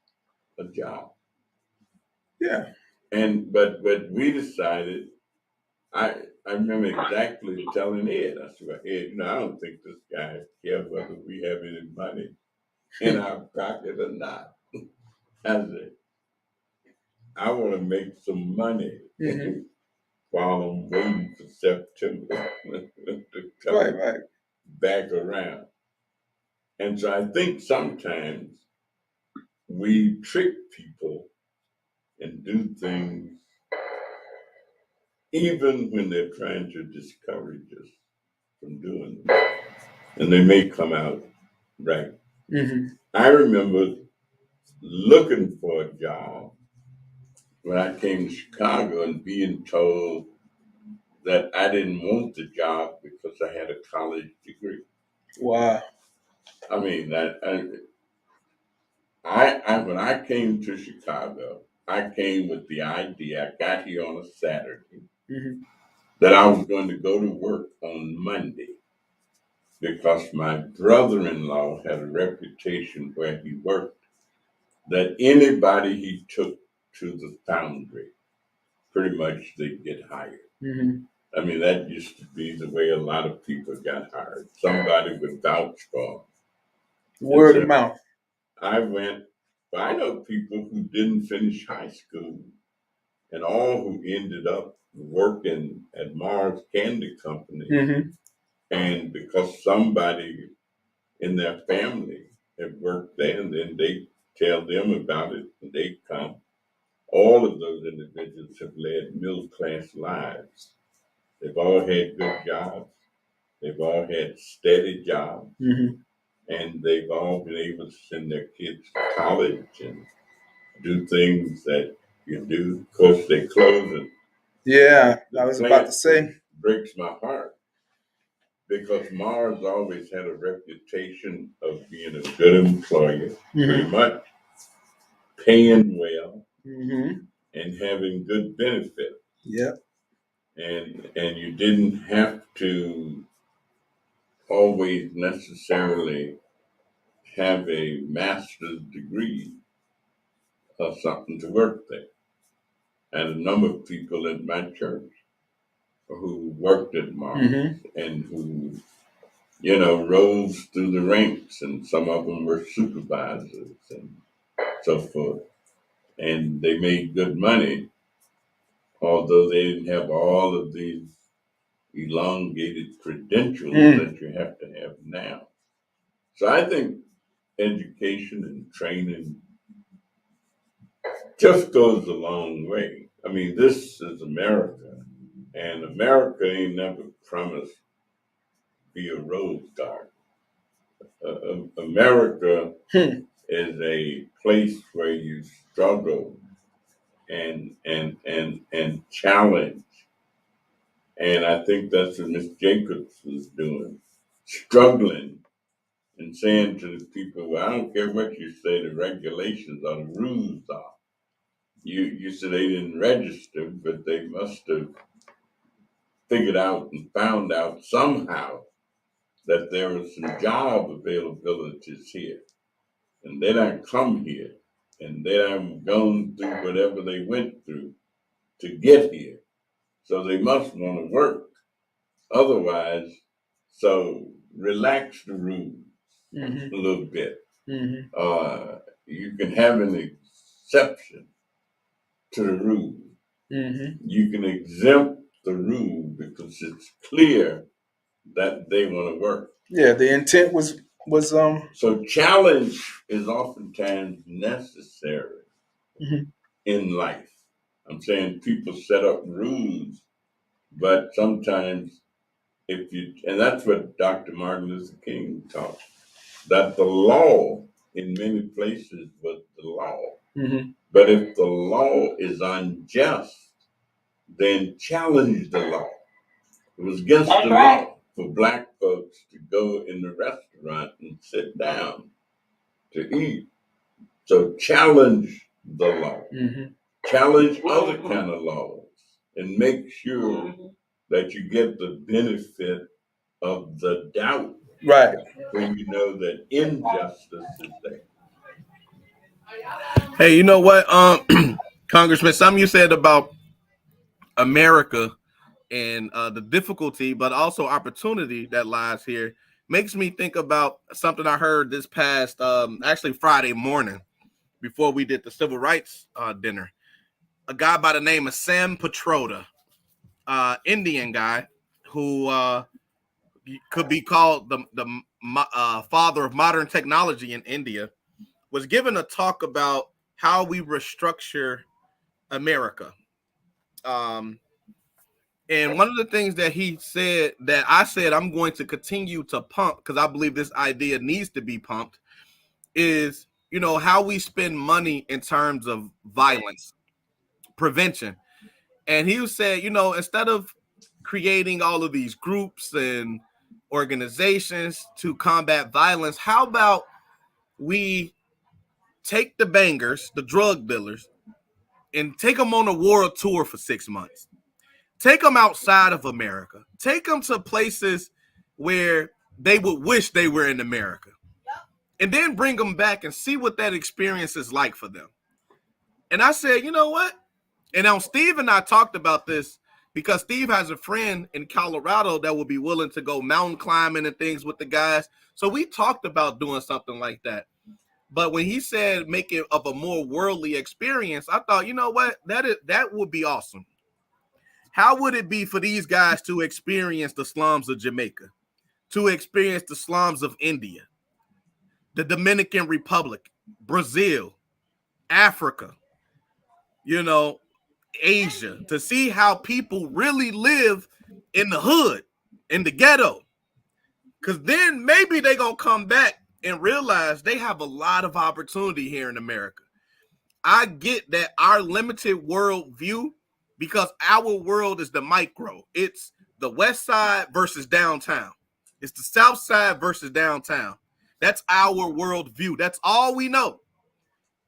a job. But we decided, I remember exactly telling Ed, I said, Ed, I don't think this guy cares whether we have any money in our pocket or not. I said, I want to make some money while I'm waiting for September to come back around. And so I think sometimes we trick people and do things even when they're trying to discourage us from doing them. And they may come out right. I remember looking for a job when I came to Chicago and being told that I didn't want the job because I had a college degree. Wow. I mean, when I came to Chicago, I came with the idea, I got here on a Saturday, that I was going to go to work on Monday because my brother-in-law had a reputation where he worked that anybody he took to the foundry, pretty much they'd get hired. I mean, that used to be the way a lot of people got hired. Somebody would vouch for them. Word of mouth. I know people who didn't finish high school and all who ended up working at Mars Candy Company. And because somebody in their family had worked there and then they tell them about it and they come. All of those individuals have led middle-class lives. They've all had good jobs. They've all had steady jobs. and they've all been able to send their kids to college and do things that you do. Of course, they close it. Yeah, I was about to say. Breaks my heart because Mars always had a reputation of being a good employer, pretty much paying well, and having good benefits. Yep. And you didn't have to always necessarily have a master's degree or something to work there. And a number of people in my church who worked at Mars and who, you know, rose through the ranks, and some of them were supervisors and so forth. And they made good money, although they didn't have all of these elongated credentials that you have to have now. So I think education and training just goes a long way. I mean, this is America, and America ain't never promised to be a rose garden. America is a place where you struggle and challenge. And I think that's what Miss Jacobs was doing, struggling and saying to the people, well, I don't care what you say, the regulations or the rules are. You said they didn't register, but they must have figured out and found out somehow that there was some job availabilities here. And they don't come here. And they haven't gone through whatever they went through to get here. So they must want to work. Otherwise, so relax the rules a little bit. You can have an exception to the rule. You can exempt the rule because it's clear that they want to work. Yeah, the intent was So challenge is oftentimes necessary in life. I'm saying people set up rules, but sometimes and that's what Dr. Martin Luther King taught, that the law in many places was the law. But if the law is unjust, then challenge the law. It was against the law for Black folks to go in the restaurant and sit down to eat. So challenge the law. Challenge other kind of laws and make sure that you get the benefit of the doubt. Right. When you know that injustice is there. Hey, you know what, Congressman, something you said about America and the difficulty, but also opportunity that lies here makes me think about something I heard this past, actually Friday morning before we did the civil rights dinner. A guy by the name of Sam Petroda, Indian guy who could be called the father of modern technology in India, was given a talk about how we restructure America. And one of the things that he said that I said I'm going to continue to pump, because I believe this idea needs to be pumped, is, you know, how we spend money in terms of violence prevention. And he said, you know, instead of creating all of these groups and organizations to combat violence, how about we take the bangers, the drug dealers, and take them on a world tour for 6 months. Take them outside of America. Take them to places where they would wish they were in America. And then bring them back and see what that experience is like for them. And I said, you know what? And now Steve and I talked about this because Steve has a friend in Colorado that will be willing to go mountain climbing and things with the guys. So we talked about doing something like that. But when he said make it of a more worldly experience, I thought, you know what? That would be awesome. How would it be for these guys to experience the slums of Jamaica, to experience the slums of India, the Dominican Republic, Brazil, Africa, you know, Asia, to see how people really live in the hood, in the ghetto? Because then maybe they're going to come back and realize they have a lot of opportunity here in America. I get that our limited world view, because our world is the micro. It's the west side versus downtown. It's the south side versus downtown. That's our world view. That's all we know.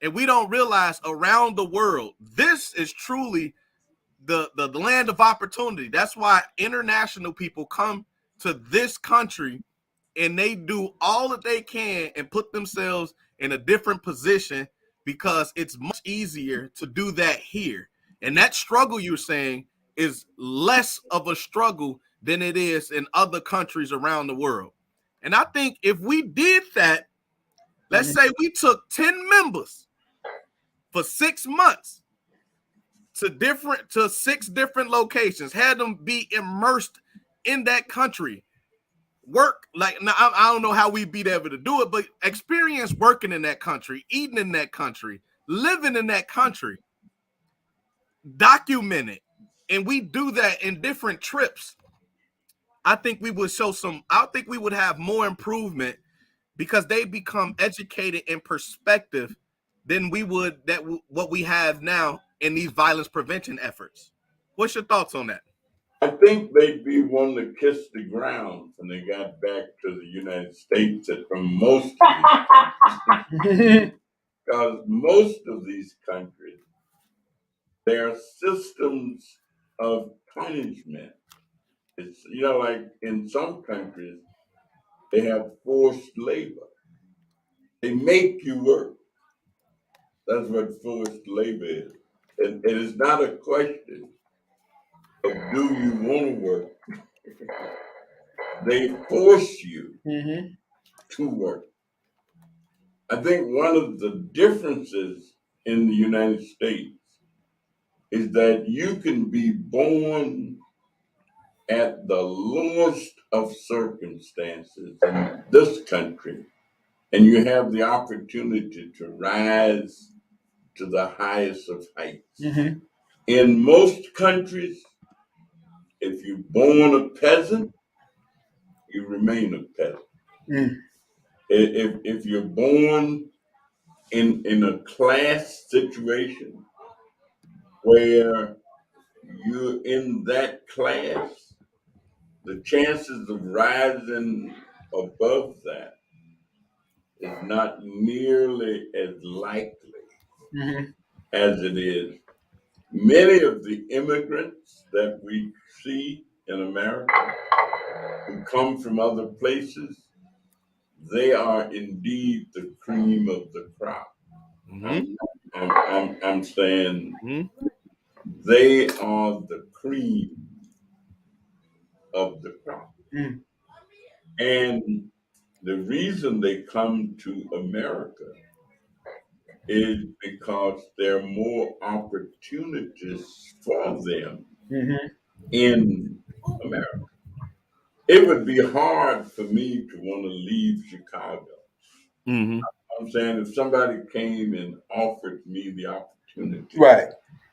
And we don't realize around the world, this is truly the land of opportunity. That's why international people come to this country and they do all that they can and put themselves in a different position, because it's much easier to do that here. And that struggle you're saying is less of a struggle than it is in other countries around the world. And I think if we did that, let's say we took 10 members for 6 months to 6 different locations, had them be immersed in that country, work like, now I don't know how we'd be able to do it, but experience working in that country, eating in that country, living in that country, document it, and we do that in different trips. I think we would have more improvement, because they become educated in perspective than we would what we have now in these violence prevention efforts. What's your thoughts on that? I think they'd be wanting to kiss the ground when they got back to the United States from most of these countries. Because most of these countries, there are systems of punishment. It's, like in some countries, they have forced labor. They make you work. That's what forced labor is. And it is not a question of do you want to work. They force you to work. I think one of the differences in the United States is that you can be born at the lowest of circumstances in this country, and you have the opportunity to rise to the highest of heights. In most countries, if you're born a peasant, you remain a peasant. If you're born in a class situation where you're in that class, the chances of rising above that is not nearly as likely as it is. Many of the immigrants that we see in America who come from other places, they are indeed the cream of the crop. I'm saying they are the cream of the crop. And the reason they come to America is because there are more opportunities for them in America. It would be hard for me to want to leave Chicago. I'm saying if somebody came and offered me the opportunity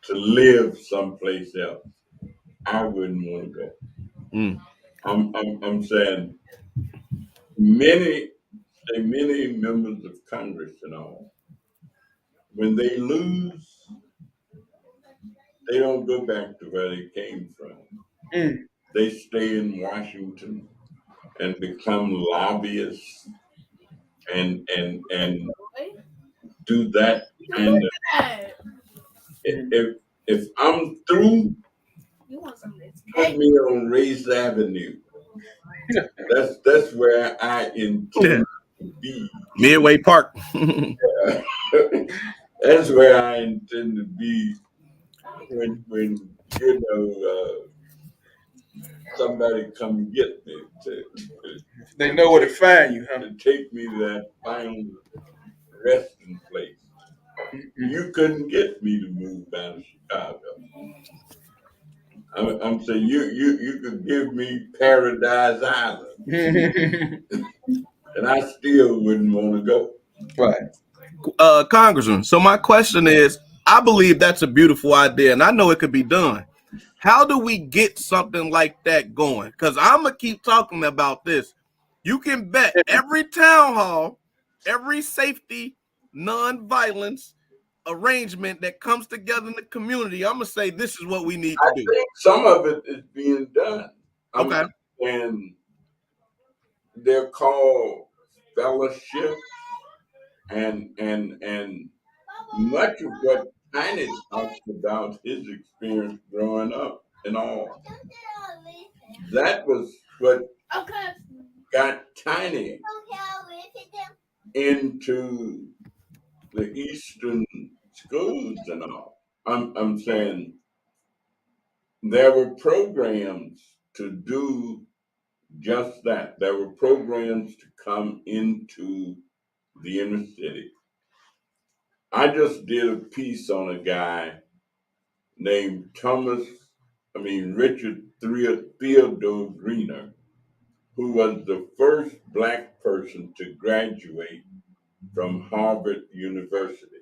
to live someplace else, I wouldn't want to go. I'm saying many members of Congress and all, when they lose, they don't go back to where they came from. They stay in Washington and become lobbyists and do that. And if I'm through, put me on Race Avenue. That's where I intend to be. Midway Park. That's where I intend to be when somebody come get me. They know where to find you, huh? To take me to that final resting place. You couldn't get me to move out of Chicago. I'm saying you could give me Paradise Island, and I still wouldn't want to go. Right. Congressman, so my question is, I believe that's a beautiful idea, and I know it could be done. How do we get something like that going? Because I'm going to keep talking about this. You can bet every town hall every safety, non-violence arrangement that comes together in the community, I'm gonna say this is what we need to I do. think some of it is being done. Okay. And they're called fellowship, and much of what Tiny talks about his experience growing up and all, that was what got Tiny into the Eastern schools and all. I'm saying there were programs to do just that. There were programs to come into the inner city. I just did a piece on a guy named Richard Theodore Greener, who was the first Black person to graduate from Harvard University.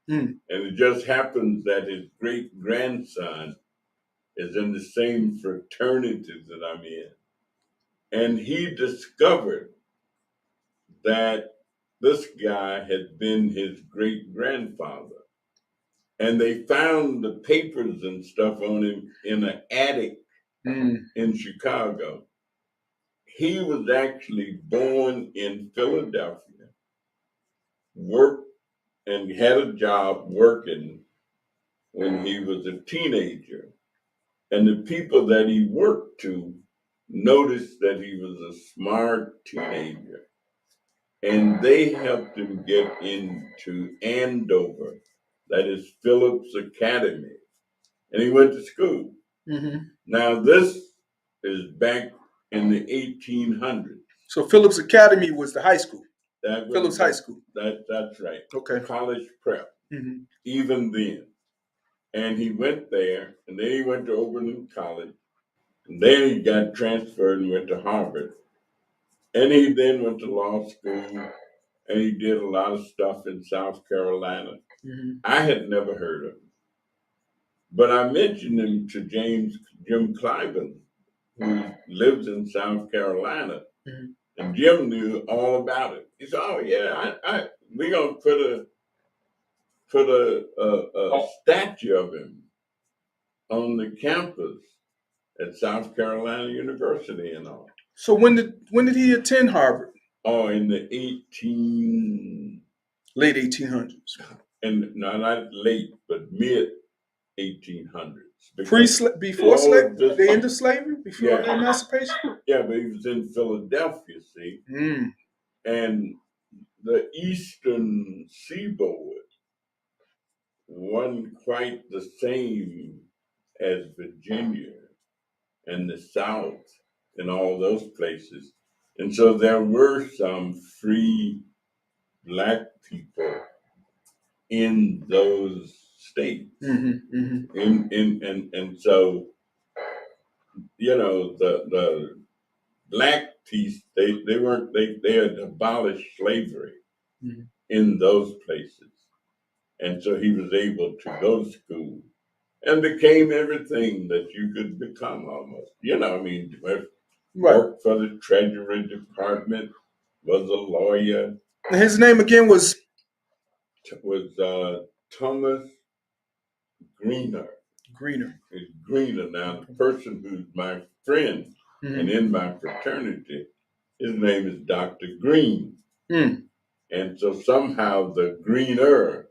And it just happens that his great grandson is in the same fraternity that I'm in. And he discovered that this guy had been his great grandfather. And they found the papers and stuff on him in an attic in Chicago. He was actually born in Philadelphia, worked and had a job working when he was a teenager. And the people that he worked to noticed that he was a smart teenager. And they helped him get into Andover, that is Phillips Academy. And he went to school. Now, this is back in the 1800s. So Phillips Academy was the high school. Phillips High School. That's right. Okay. College prep. Even then. And he went there, and then he went to Oberlin College. And then he got transferred and went to Harvard. And he then went to law school, and he did a lot of stuff in South Carolina. I had never heard of him. But I mentioned him to Jim Cliven, who lives in South Carolina. And Jim knew all about it. He said, "Oh yeah, we're gonna put a statue of him on the campus at South Carolina University and all." So when did he attend Harvard? Oh, in the late 1800s. And not late, but mid 1800s. Before slavery, the end of slavery, before the emancipation. Yeah, but he was in Philadelphia, see, and the Eastern Seaboard wasn't quite the same as Virginia and the South and all those places. And so there were some free Black people in those states. And so, the Black piece, they had abolished slavery in those places. And so he was able to go to school and became everything that you could become almost. Worked for the Treasury Department, was a lawyer. And his name again was Thomas Greener. It's Greener. Now, the person who's my friend and in my fraternity, his name is Dr. Green. And so somehow the Greener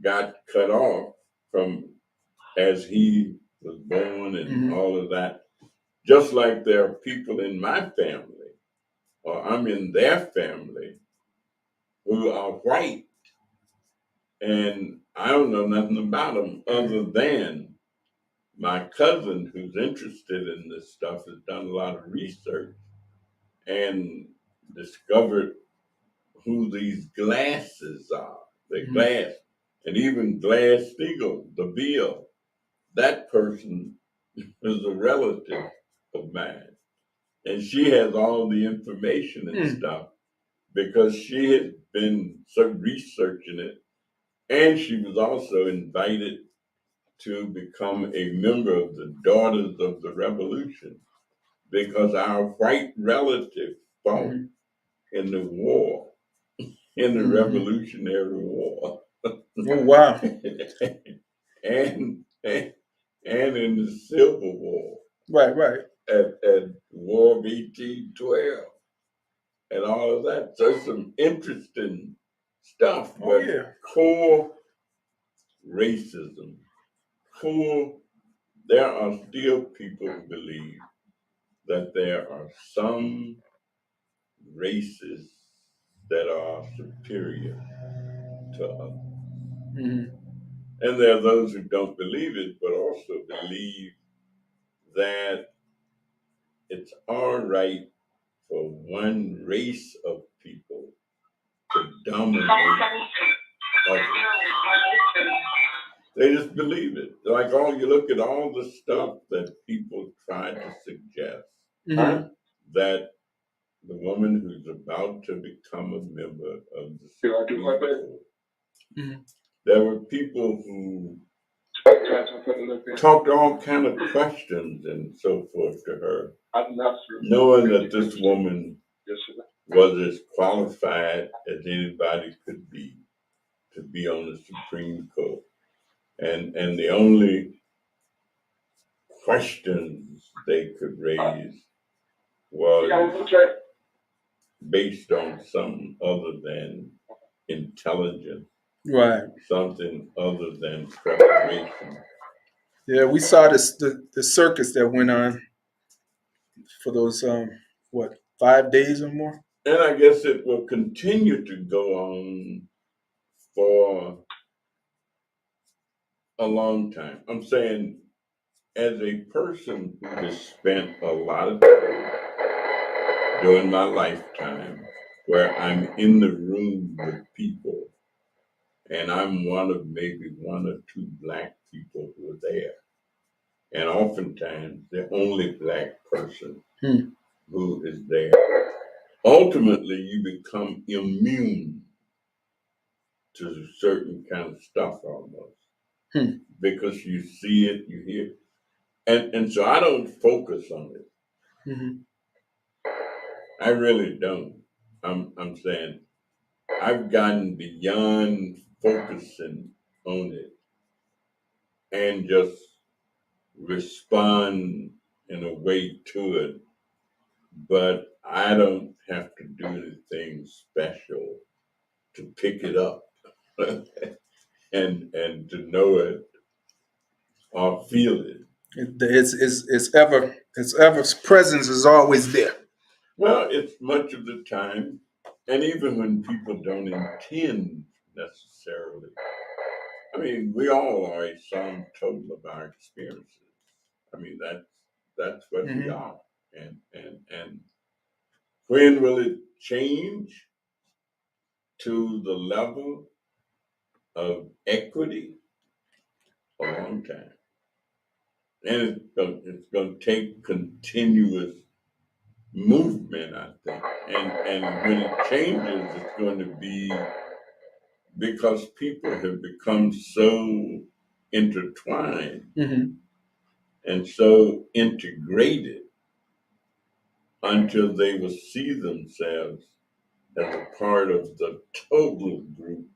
got cut off from as he was born and all of that. Just like there are people in my family, or I'm in their family, who are white. And I don't know nothing about them other than my cousin, who's interested in this stuff, has done a lot of research and discovered who these Glasses are. The Glass, and even Glass-Steagall, the Bill, that person is a relative of mine. And she has all the information and stuff because she had been researching it. And she was also invited to become a member of the Daughters of the Revolution because our white relative fought in the war in the Mhm. Revolutionary War. Oh, wow. and in the Civil War Right. at War of 1812 and all of that. So it's some interesting stuff. Oh, But yeah. core racism, there are still people who believe that there are some races that are superior to others. Mhm. And there are those who don't believe it, but also believe that it's all right for one race of people to dominate others. They just believe it. Like you look at all the stuff that people try to suggest Mhm. that the woman who's about to become a member of the Supreme Court, Mhm. there were people who talked all kind of questions and so forth to her, knowing that this woman was as qualified as anybody could be to be on the Supreme Court. And the only questions they could raise was based on something other than intelligence, Right. something other than preparation. Yeah, we saw the circus that went on for those 5 days or more. And I guess it will continue to go on for a long time. I'm saying, as a person who has spent a lot of time during my lifetime where I'm in the room with people, and I'm one of maybe one or two Black people who are there, and oftentimes the only Black person who is there. Ultimately, you become immune to certain kind of stuff almost because you see it, you hear it. And so I don't focus on it. Mm-hmm. I really don't. I'm saying I've gotten beyond focusing on it and just respond in a way to it, but I don't have to do anything special to pick it up and to know it or feel it. It's ever presence is always there. Well, it's much of the time, and even when people don't intend necessarily. I mean, we all are a sum total of our experiences. I mean, that's what we are. And when will it change to the level of equity? A long time. And it's going to take continuous movement, I think. And when it changes, it's going to be because people have become so intertwined and so integrated until they will see themselves as a part of the total group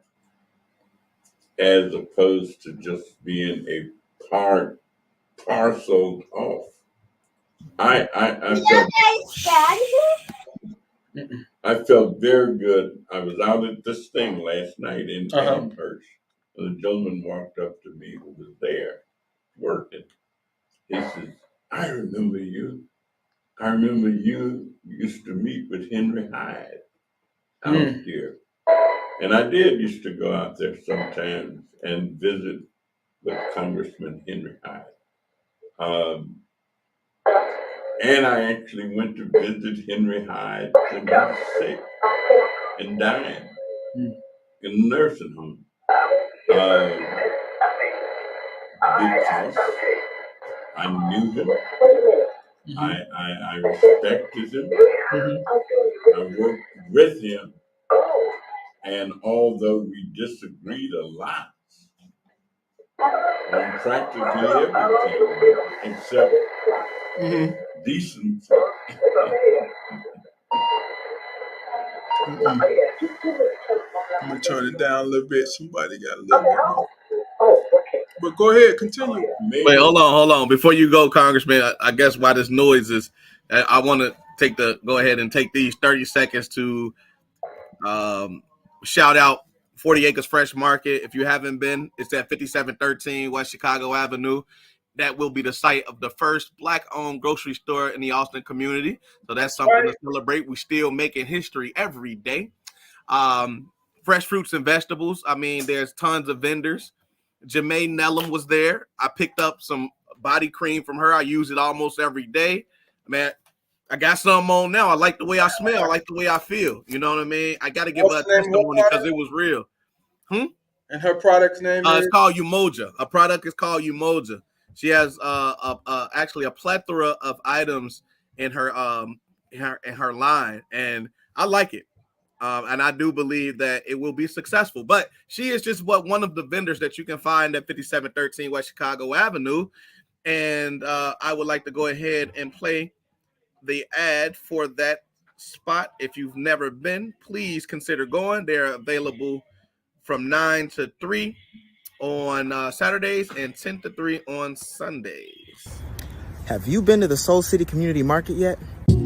as opposed to just being a parceled off. I felt very good. I was out at this thing last night in Elmhurst, and a gentleman walked up to me who was there working. He says, I remember you. I remember you used to meet with Henry Hyde out here. And I did used to go out there sometimes and visit with Congressman Henry Hyde. And I actually went to visit Henry Hyde when he was sick and dying in the nursing home. Because I knew him. I respected him. I worked with him. And although we disagreed a lot on practically everything except decency, to turn it down a little bit. Somebody got a little bit more. But go ahead, continue. Wait, hold on. Before you go, Congressman, I guess why this noise is, I want to go ahead and take these 30 seconds to shout out 40 Acres Fresh Market. If you haven't been, it's at 5713 West Chicago Avenue. That will be the site of the first Black-owned grocery store in the Austin community. So that's something to celebrate. We're still making history every day. Fresh fruits and vegetables. I mean, there's tons of vendors. Jermaine Nellum was there. I picked up some body cream from her. I use it almost every day. Man, I got some on now. I like the way I smell. I like the way I feel. You know what I mean? I got to give her a testimony because it was real. And her product's name is? It's called Umoja. Her product is called Umoja. She has actually a plethora of items in her line, and I like it. And I do believe that it will be successful. But she is just one of the vendors that you can find at 5713 West Chicago Avenue. And I would like to go ahead and play the ad for that spot. If you've never been, please consider going. They're available from 9 to 3 on Saturdays and 10 to 3 on Sundays. Have you been to the Soul City Community Market yet?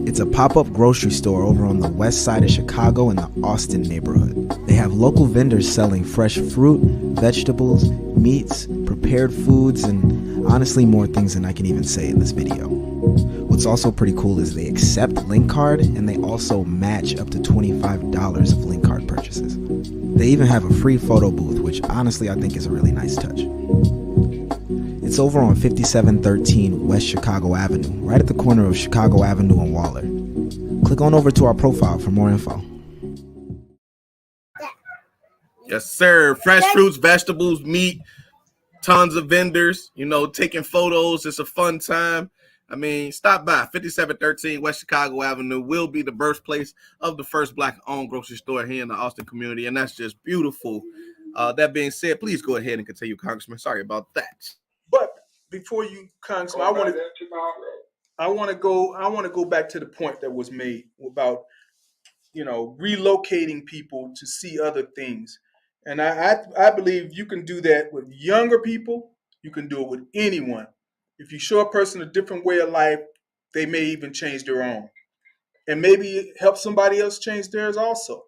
It's a pop-up grocery store over on the west side of Chicago in the Austin neighborhood. They have local vendors selling fresh fruit, vegetables, meats, prepared foods, and honestly more things than I can even say in this video. What's also pretty cool is they accept link card, and they also match up to $25 of link card purchases. They even have a free photo booth, which honestly I think is a really nice touch. It's over on 5713 West Chicago Avenue, right at the corner of Chicago Avenue and Waller. Click on over to our profile for more info. Yes, sir. Fresh fruits, vegetables, meat, tons of vendors, taking photos. It's a fun time. I mean, stop by. 5713 West Chicago Avenue will be the birthplace of the first Black-owned grocery store here in the Austin community, and that's just beautiful. That being said, please go ahead and continue, Congressman. Sorry about that. But before you, Congressman, I want to go back to the point that was made about relocating people to see other things, and I believe you can do that with younger people. You can do it with anyone. If you show a person a different way of life, they may even change their own, and maybe help somebody else change theirs also.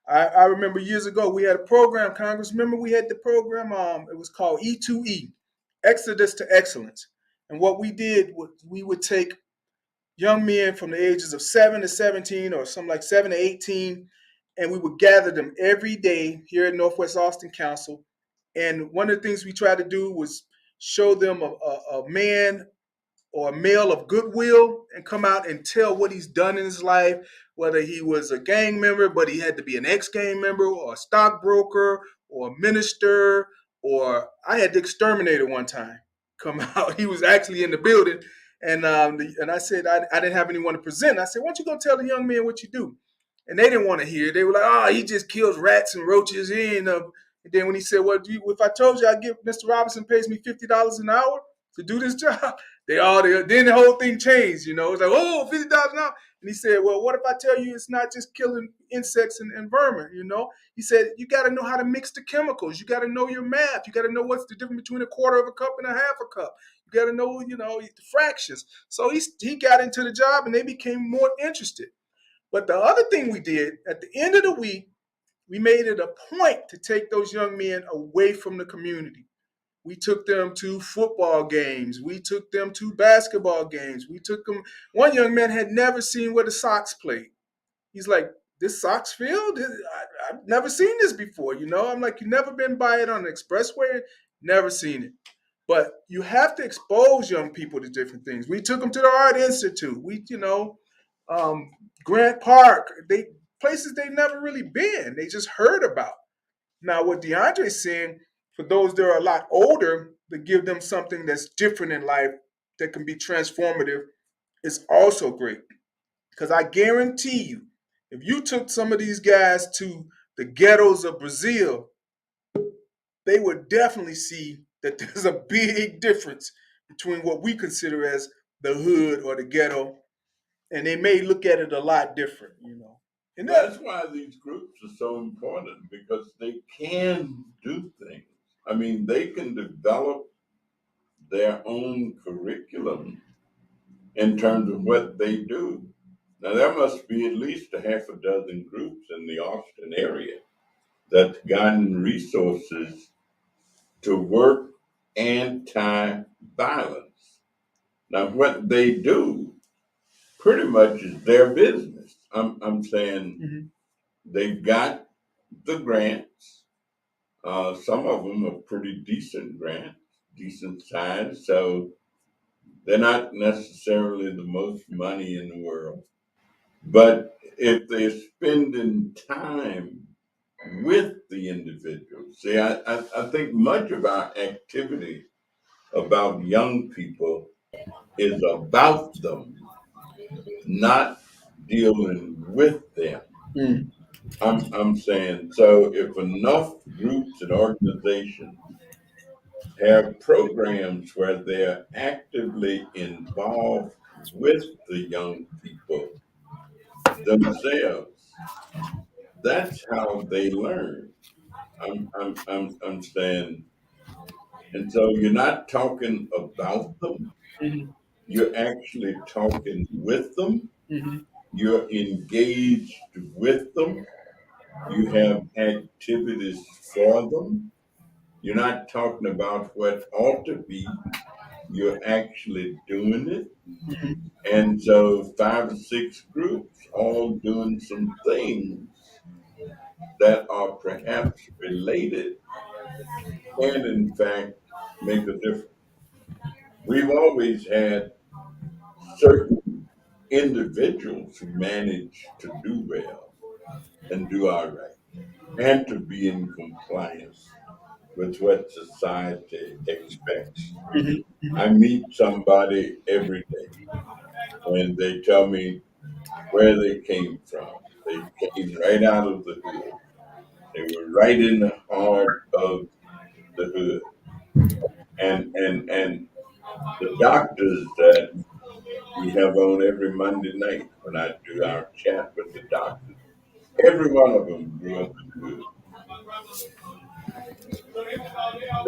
I remember years ago we had a program, Congress. Remember we had the program. It was called E2E, Exodus to Excellence. And what we did was we would take young men from the ages of 7 to 17 or something like 7 to 18, and we would gather them every day here at Northwest Austin Council. And one of the things we tried to do was show them a man or a male of goodwill and come out and tell what he's done in his life, whether he was a gang member, but he had to be an ex-gang member or a stockbroker or a minister, or I had the exterminator one time come out. He was actually in the building, and I said I didn't have anyone to present. I said, why don't you go tell the young man what you do? And they didn't want to hear. They were like, oh, he just kills rats and roaches. And then when he said, well, if I told you I give Mr. Robinson pays me $50 an hour to do this job, then the whole thing changed. It's like, oh, $50 an hour. And he said, well, what if I tell you it's not just killing insects and vermin, He said, you got to know how to mix the chemicals. You got to know your math. You got to know what's the difference between a quarter of a cup and a half a cup. You got to know, the fractions. So he got into the job, and they became more interested. But the other thing we did, at the end of the week, we made it a point to take those young men away from the community. We took them to football games. We took them to basketball games. We took them. One young man had never seen where the Sox played. He's like, this Sox field? I've never seen this before, I'm like, you've never been by it on the expressway? Never seen it. But you have to expose young people to different things. We took them to the Art Institute. Grant Park, places they've never really been. They just heard about. Now, what DeAndre's saying, for those that are a lot older, to give them something that's different in life that can be transformative is also great. Because I guarantee you, if you took some of these guys to the ghettos of Brazil, they would definitely see that there's a big difference between what we consider as the hood or the ghetto. And they may look at it a lot different, And that, That's why these groups are so important, because they can do things. I mean, they can develop their own curriculum in terms of what they do. Now, there must be at least a half a dozen groups in the Austin area that's gotten resources to work anti-violence. Now, what they do pretty much is their business. I'm saying they've got the grants. Some of them are pretty decent grants, decent size. So they're not necessarily the most money in the world. But if they're spending time with the individuals, see, I think much of our activity about young people is about them, not dealing with them. I'm saying, so if enough groups and organizations have programs where they're actively involved with the young people themselves, that's how they learn. I'm saying, and so you're not talking about them, you're actually talking with them, you're engaged with them, you have activities for them. You're not talking about what ought to be, you're actually doing it. And so 5 or 6 groups all doing some things that are perhaps related and in fact make a difference. We've always had certain individuals who manage to do well and do all right and to be in compliance with what society expects. I meet somebody every day and they tell me where they came from. They came right out of the hood. They were right in the heart of the hood. And the doctors that we have on every Monday night when I do our chat with the doctors, every one of them grew up in the hood.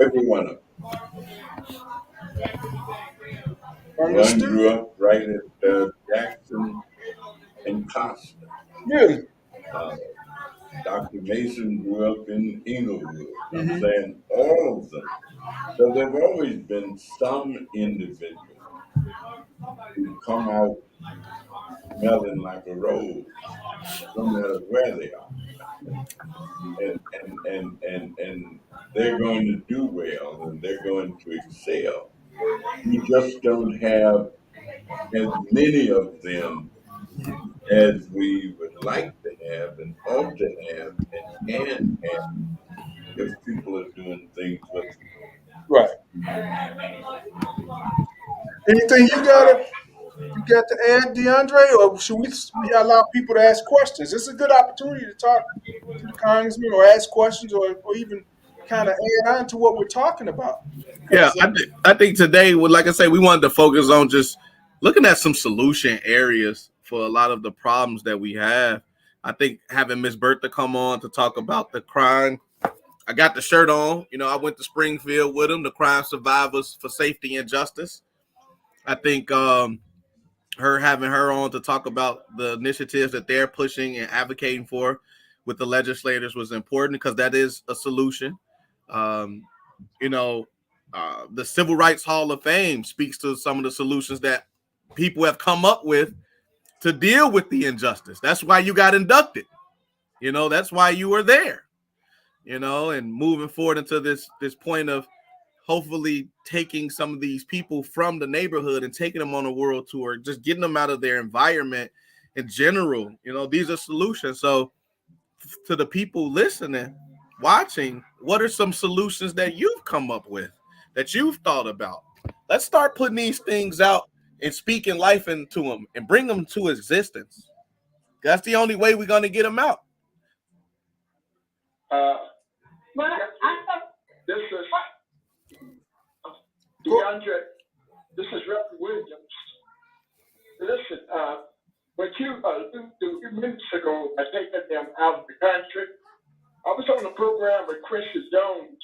Every one of them. One understood. grew up right at Jackson and Costa. Really? Dr. Mason grew up in Inglewood. I'm saying all of them. So there have always been some individual who come out smelling like a rose, no matter where they are. And they're going to do well and they're going to excel. We just don't have as many of them as we would like to have and ought to have and can have if people are doing things with them. Right. Anything you got to add, DeAndre, or should we allow people to ask questions? It's a good opportunity to talk to the congressman or ask questions or even kind of add on to what we're talking about. Yeah, I think today, like I say, we wanted to focus on just looking at some solution areas for a lot of the problems that we have. I think having Miss Bertha come on to talk about the crime. I got the shirt on. You know, I went to Springfield with them, the Crime Survivors for Safety and Justice. I think her having her on to talk about the initiatives that they're pushing and advocating for with the legislators was important because that is a solution. You know, the Civil Rights Hall of Fame speaks to some of the solutions that people have come up with to deal with the injustice. That's why you got inducted. You know, that's why you were there. You know, and moving forward into this point of hopefully taking some of these people from the neighborhood and taking them on a world tour, just getting them out of their environment in general. You know, these are solutions. So to the people listening, watching, what are some solutions that you've come up with, that you've thought about? Let's start putting these things out and speaking life into them and bring them to existence. That's the only way we're going to get them out. But I thought This is DeAndre. This is Reverend Williams. Listen, what you alluded to a few minutes ago, I think out of the country. I was on a program with Quincy Jones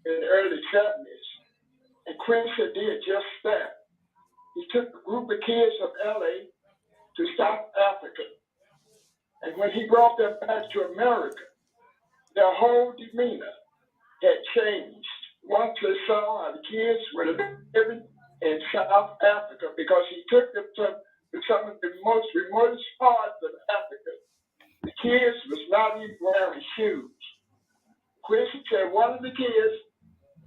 in the early 70s, and Quincy did just that. He took a group of kids from LA to South Africa, and when he brought them back to America, their whole demeanor had changed once they saw the kids were living in South Africa, because he took them to some of the most remotest parts of Africa. The kids was not even wearing shoes. Quincy said one of the kids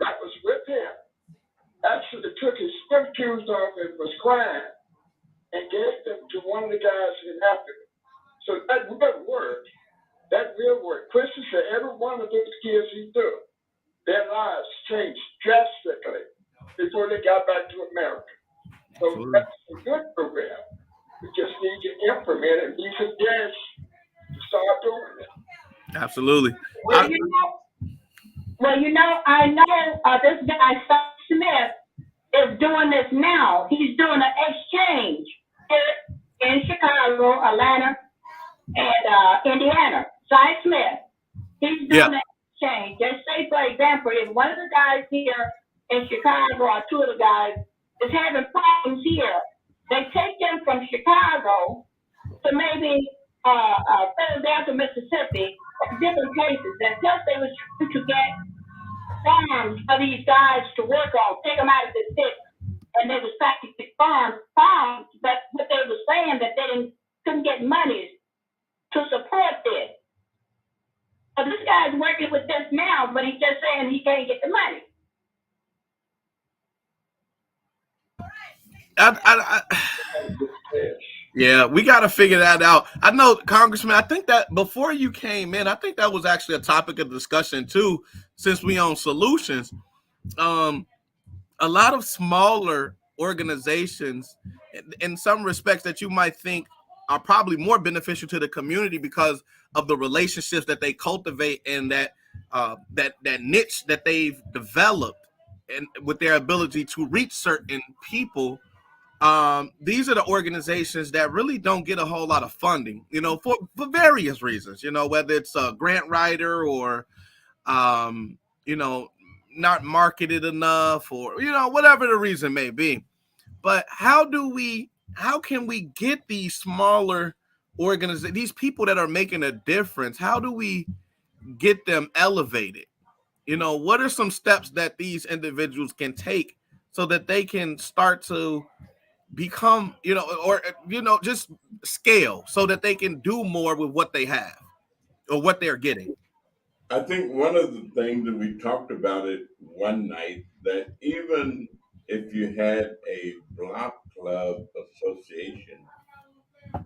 that was with him actually took his swim shoes off and was crying and gave them to one of the guys in Africa. So that will work. That will work. Quincy said every one of those kids he took, their lives changed drastically before they got back to America. So that's a good program. We just need to implement it. He suggests to start doing it. Absolutely. Well, I know this guy, Scott Smith, is doing this now. He's doing an exchange here in Chicago, Atlanta, and Indiana. Cy Smith, he's doing an exchange. Just say, for example, if one of the guys here in Chicago, or two of the guys, is having problems here, they take them from Chicago to maybe Philadelphia, Mississippi, or different places. And plus, they were trying to get farms for these guys to work on, take them out of the city. And they was practically farms, but what they were saying that they couldn't get money to support this. So this guy's working with this now, but he's just saying he can't get the money. Yeah, we got to figure that out. I know, Congressman, I think that before you came in, I think that was actually a topic of discussion too, since we own Solutions. A lot of smaller organizations, in some respects that you might think are probably more beneficial to the community because of the relationships that they cultivate and that niche that they've developed, and with their ability to reach certain people. These are the organizations that really don't get a whole lot of funding, for various reasons, whether it's a grant writer or, not marketed enough or, whatever the reason may be. But how can we get these smaller organizations, these people that are making a difference, how do we get them elevated? What are some steps that these individuals can take so that they can start to become, just scale so that they can do more with what they have or what they're getting? I think one of the things that we talked about it one night, that even if you had a block club association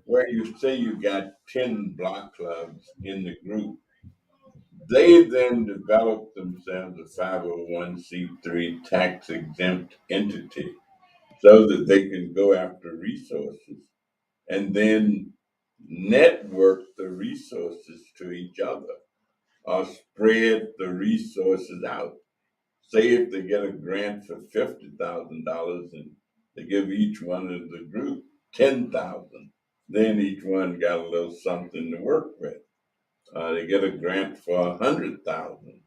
where you say you got 10 block clubs in the group, they then develop themselves a 501c3 tax exempt entity so that they can go after resources and then network the resources to each other or spread the resources out. Say if they get a grant for $50,000 and they give each one of the group $10,000, then each one got a little something to work with. They get a grant for $100,000,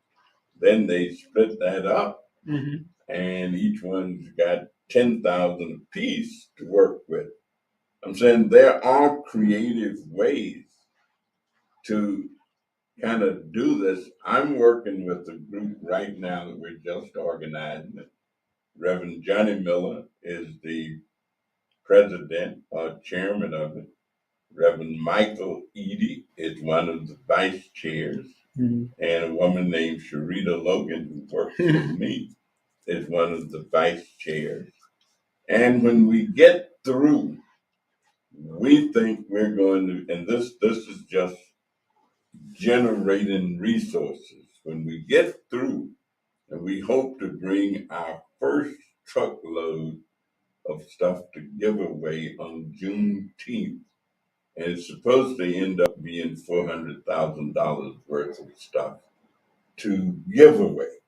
then they split that up, and each one's got $10,000 apiece to work with. I'm saying there are creative ways to kind of do this. I'm working with a group right now that we're just organizing. Reverend Johnny Miller is the president or chairman of it. Reverend Michael Eady is one of the vice chairs. And a woman named Sharita Logan, who works with me, is one of the vice chairs. And when we get through, we think we're going to, and this is just generating resources. When we get through, and we hope to bring our first truckload of stuff to give away on Juneteenth, and it's supposed to end up being $400,000 worth of stuff to give away,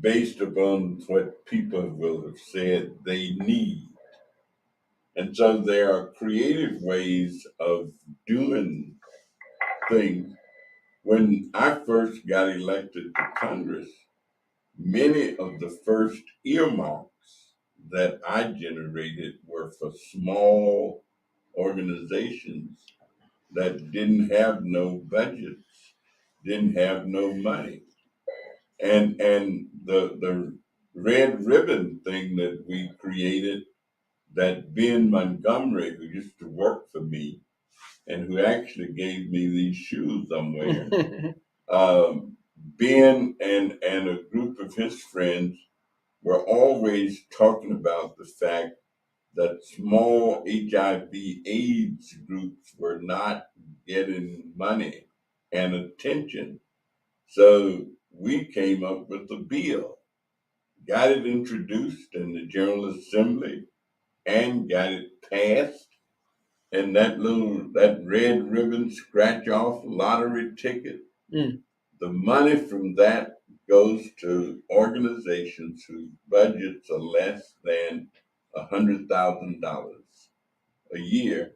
based upon what people will have said they need. And so there are creative ways of doing things. When I first got elected to Congress, many of the first earmarks that I generated were for small organizations that didn't have no budgets, didn't have no money. And the red ribbon thing that we created, that Ben Montgomery, who used to work for me and who actually gave me these shoes I'm wearing, Ben and a group of his friends were always talking about the fact that small HIV/AIDS groups were not getting money and attention. So we came up with a bill, got it introduced in the General Assembly, and got it passed. And that red ribbon scratch off lottery ticket, the money from that goes to organizations whose budgets are less than $100,000 a year,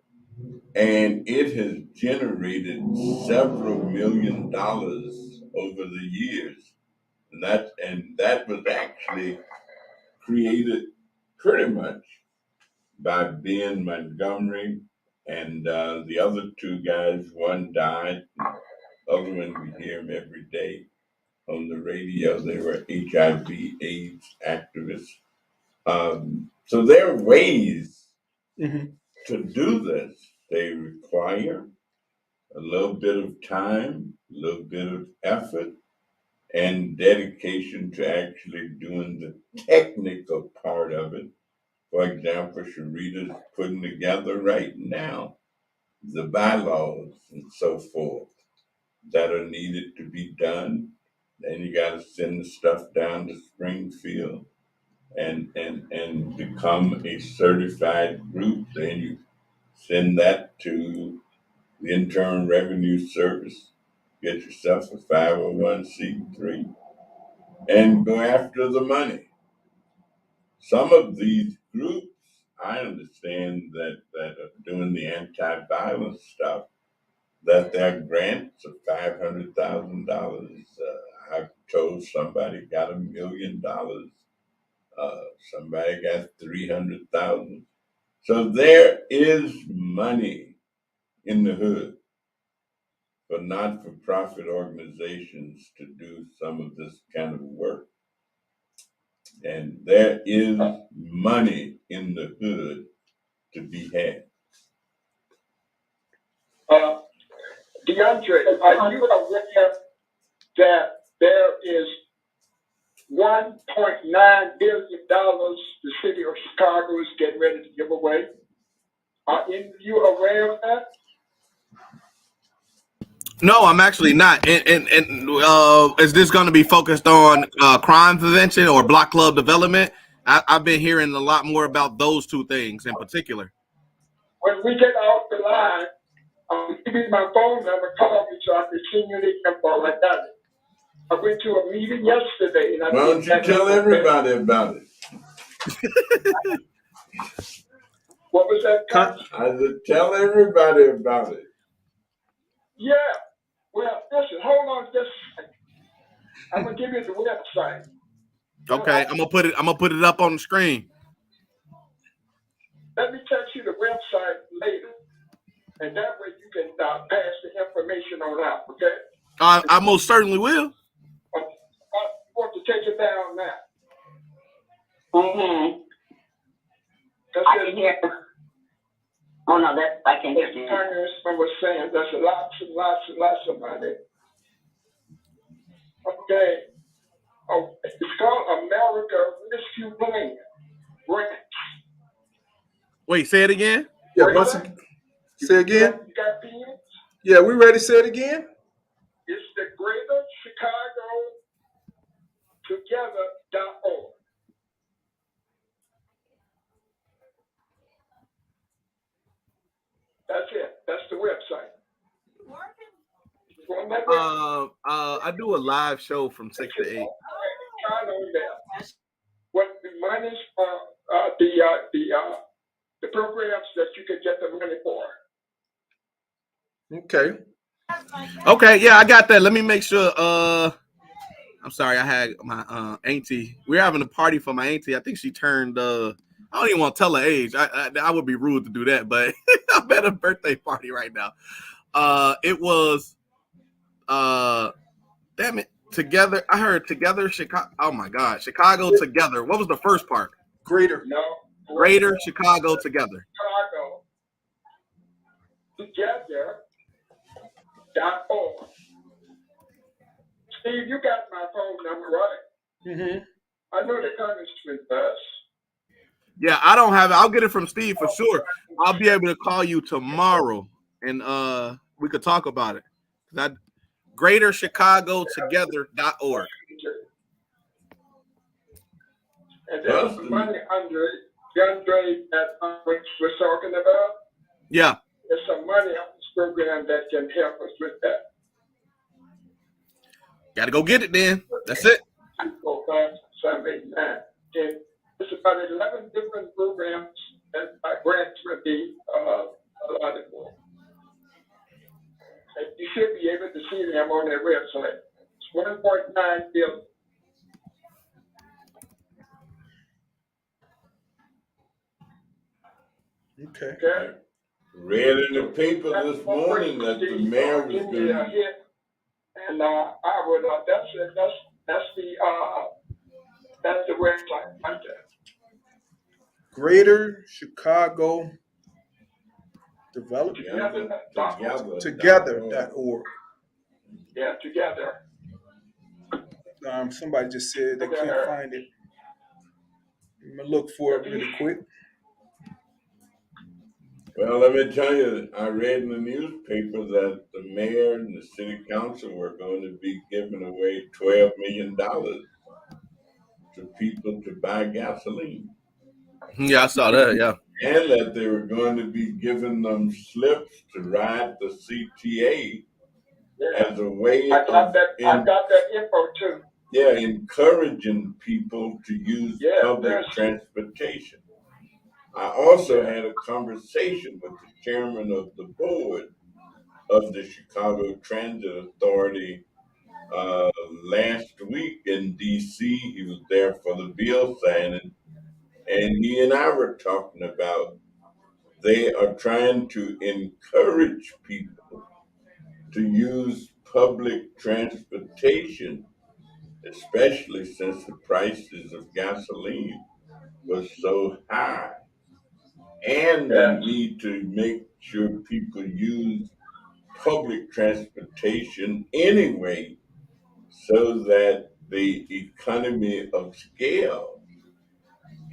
and it has generated several $1 million over the years. And that was actually created pretty much by Ben Montgomery and the other two guys. One died, the other one we hear him every day on the radio. They were HIV/AIDS activists. So there are ways to do this. They require a little bit of time, a little bit of effort, and dedication to actually doing the technical part of it. For example, Sharita's putting together right now the bylaws and so forth that are needed to be done. Then you got to send the stuff down to Springfield and become a certified group. Then you send that to the Internal Revenue Service, get yourself a 501c3, and go after the money. Some of these groups, I understand that are doing the anti-violence stuff, that their grants of $500,000. I've told somebody got $1 million. Somebody got 300,000. So there is money in the hood for not-for-profit organizations to do some of this kind of work. And there is money in the hood to be had. DeAndre, are you aware that there is $1.9 billion the city of Chicago is getting ready to give away? Are you aware of that? No, I'm actually not. And is this going to be focused on crime prevention or block club development? I've been hearing a lot more about those two things in particular. When we get off the line, give me my phone number, call me so I can send you the info. I got it. I went to a meeting yesterday. And Why don't you tell everybody about it? What was that? I said, tell everybody about it. Yeah. Well, listen, hold on just a second. I'm gonna give you the website. Okay, I'm gonna put it up on the screen. Let me text you the website later, and that way you can pass the information on out. Okay? I most certainly will. I want to take it down now. I can hear. Oh no, I can't hear you. Congressman was saying there's lots and lots and lots of money. Okay. Oh, it's called America Rescue Plan Grants. Wait, say it again. Yeah, once again. Say again. You got pens? Yeah, we ready to say it again? It's the Greater Chicago Together.org. That's it. That's the website. I do a live show from 6 to 8. What the money's the programs that you can get the money for. Okay. Okay, yeah, I got that. Let me make sure. I'm sorry, I had my auntie. We're having a party for my auntie. I think she turned. I don't even want to tell her age. I would be rude to do that, but I'm at a birthday party right now. It was damn it, Together. I heard Together Chicago. Oh my God, Chicago Together. What was the first part? Greater. No. Greater Chicago Together. Chicago together.org. Steve, you got my phone number, right? Mm-hmm. I know the congressman does. Yeah, I don't have it. I'll get it from Steve for sure. I'll be able to call you tomorrow and we could talk about it. GreaterChicagoTogether.org. And there's some money under DeAndre that which we're talking about. Yeah. There's some money on this program that can help us with that. Gotta go get it then. That's it. 245-789. And it's about 11 different programs that my grants will be allotted for. And you should be able to see them on their website. It's 1.9 billion. Okay. Read in the paper this morning that the mayor was going to. And I would. That's the website right there. Greater Chicago Development Together.org. Yeah, together. Somebody just said they can't find it. I'm gonna look for it really quick. Well, let me tell you, I read in the newspaper that the mayor and the city council were going to be giving away $12 million to people to buy gasoline. Yeah, I saw that, yeah. And that they were going to be giving them slips to ride the CTA as a way I got that info too. Yeah, encouraging people to use public transportation. I also had a conversation with the chairman of the board of the Chicago Transit Authority last week in D.C. He was there for the bill signing, and he and I were talking about they are trying to encourage people to use public transportation, especially since the prices of gasoline was so high. And they need to make sure people use public transportation anyway, so that the economy of scale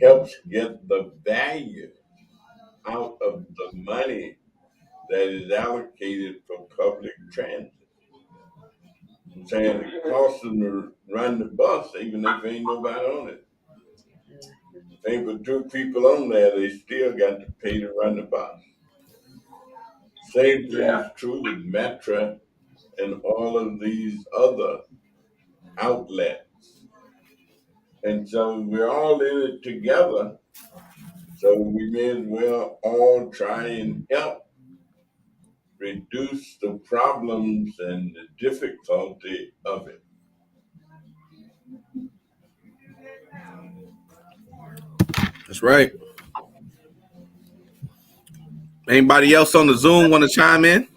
helps get the value out of the money that is allocated for public transit. I'm saying it costs them to run the bus, even if ain't nobody on it. If ain't but 2 people on there, they still got to pay to run the bus. Same thing is true with Metra and all of these other outlets. And so we're all in it together. So we may as well all try and help reduce the problems and the difficulty of it. That's right. Anybody else on the Zoom want to chime in?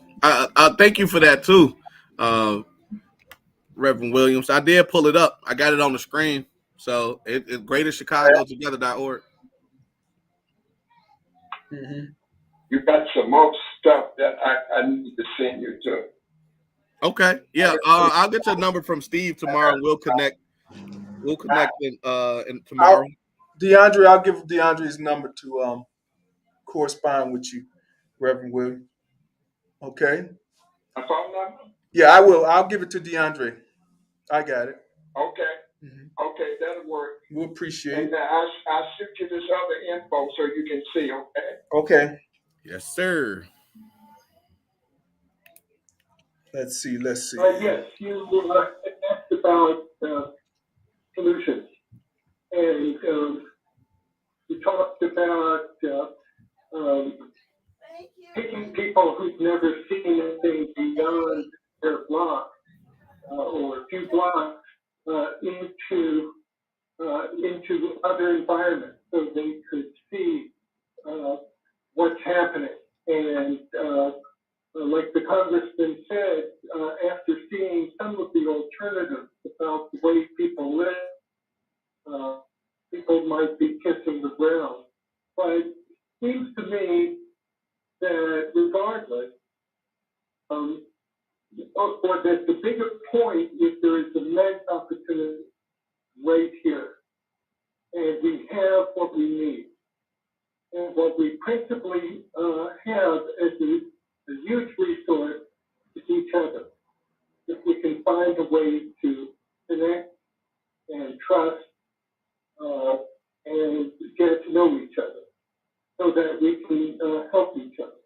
Thank you for that too, Reverend Williams. I did pull it up. I got it on the screen. So it's GreaterChicagoTogether.org. Mm-hmm. You got some more stuff that I need to send you to. Okay. Yeah. I'll get your number from Steve tomorrow and we'll connect. We'll connect in tomorrow. DeAndre, I'll give DeAndre's number to correspond with you, Reverend Williams. Okay. A phone number? Yeah, I will. I'll give it to DeAndre. I got it. Okay. Mm-hmm. Okay, that'll work. We'll appreciate and it. I'll shoot you this other info so you can see, okay? Okay. Yes, sir. Let's see. Yes, you asked about solutions. And you talked about picking people who've never seen anything beyond their block or a few blocks into other environments so they could see what's happening. And like the congressman said, after seeing some of the alternatives about the way people live, people might be kissing the ground. But it seems to me that regardless, or that the bigger point is there is immense opportunity right here. And we have what we need. And what we principally have as a huge resource is each other. If we can find a way to connect and trust and get to know each other so that we can help each other.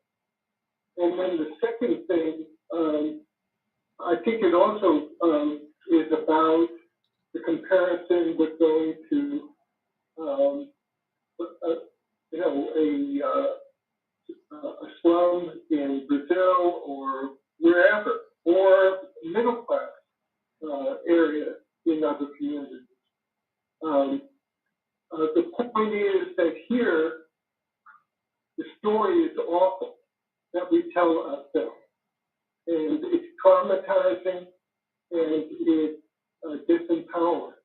And then the second thing, I think it also is about the comparison with going to a slum in Brazil or wherever, or middle class area in other communities. The point is that here, the story is awful that we tell ourselves. And it's traumatizing and it's disempowering.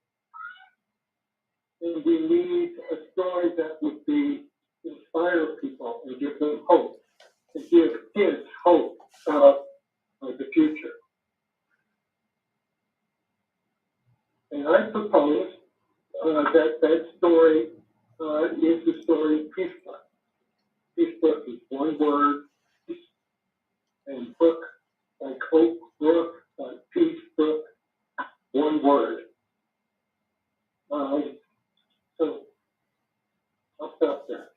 And we need a story that would inspire people and give them hope, and give kids hope about the future. And I propose that story is the story of Peace Book. Peace Book is one word, and book like Oak Brook, like Peace Book, one word. So I'll stop there.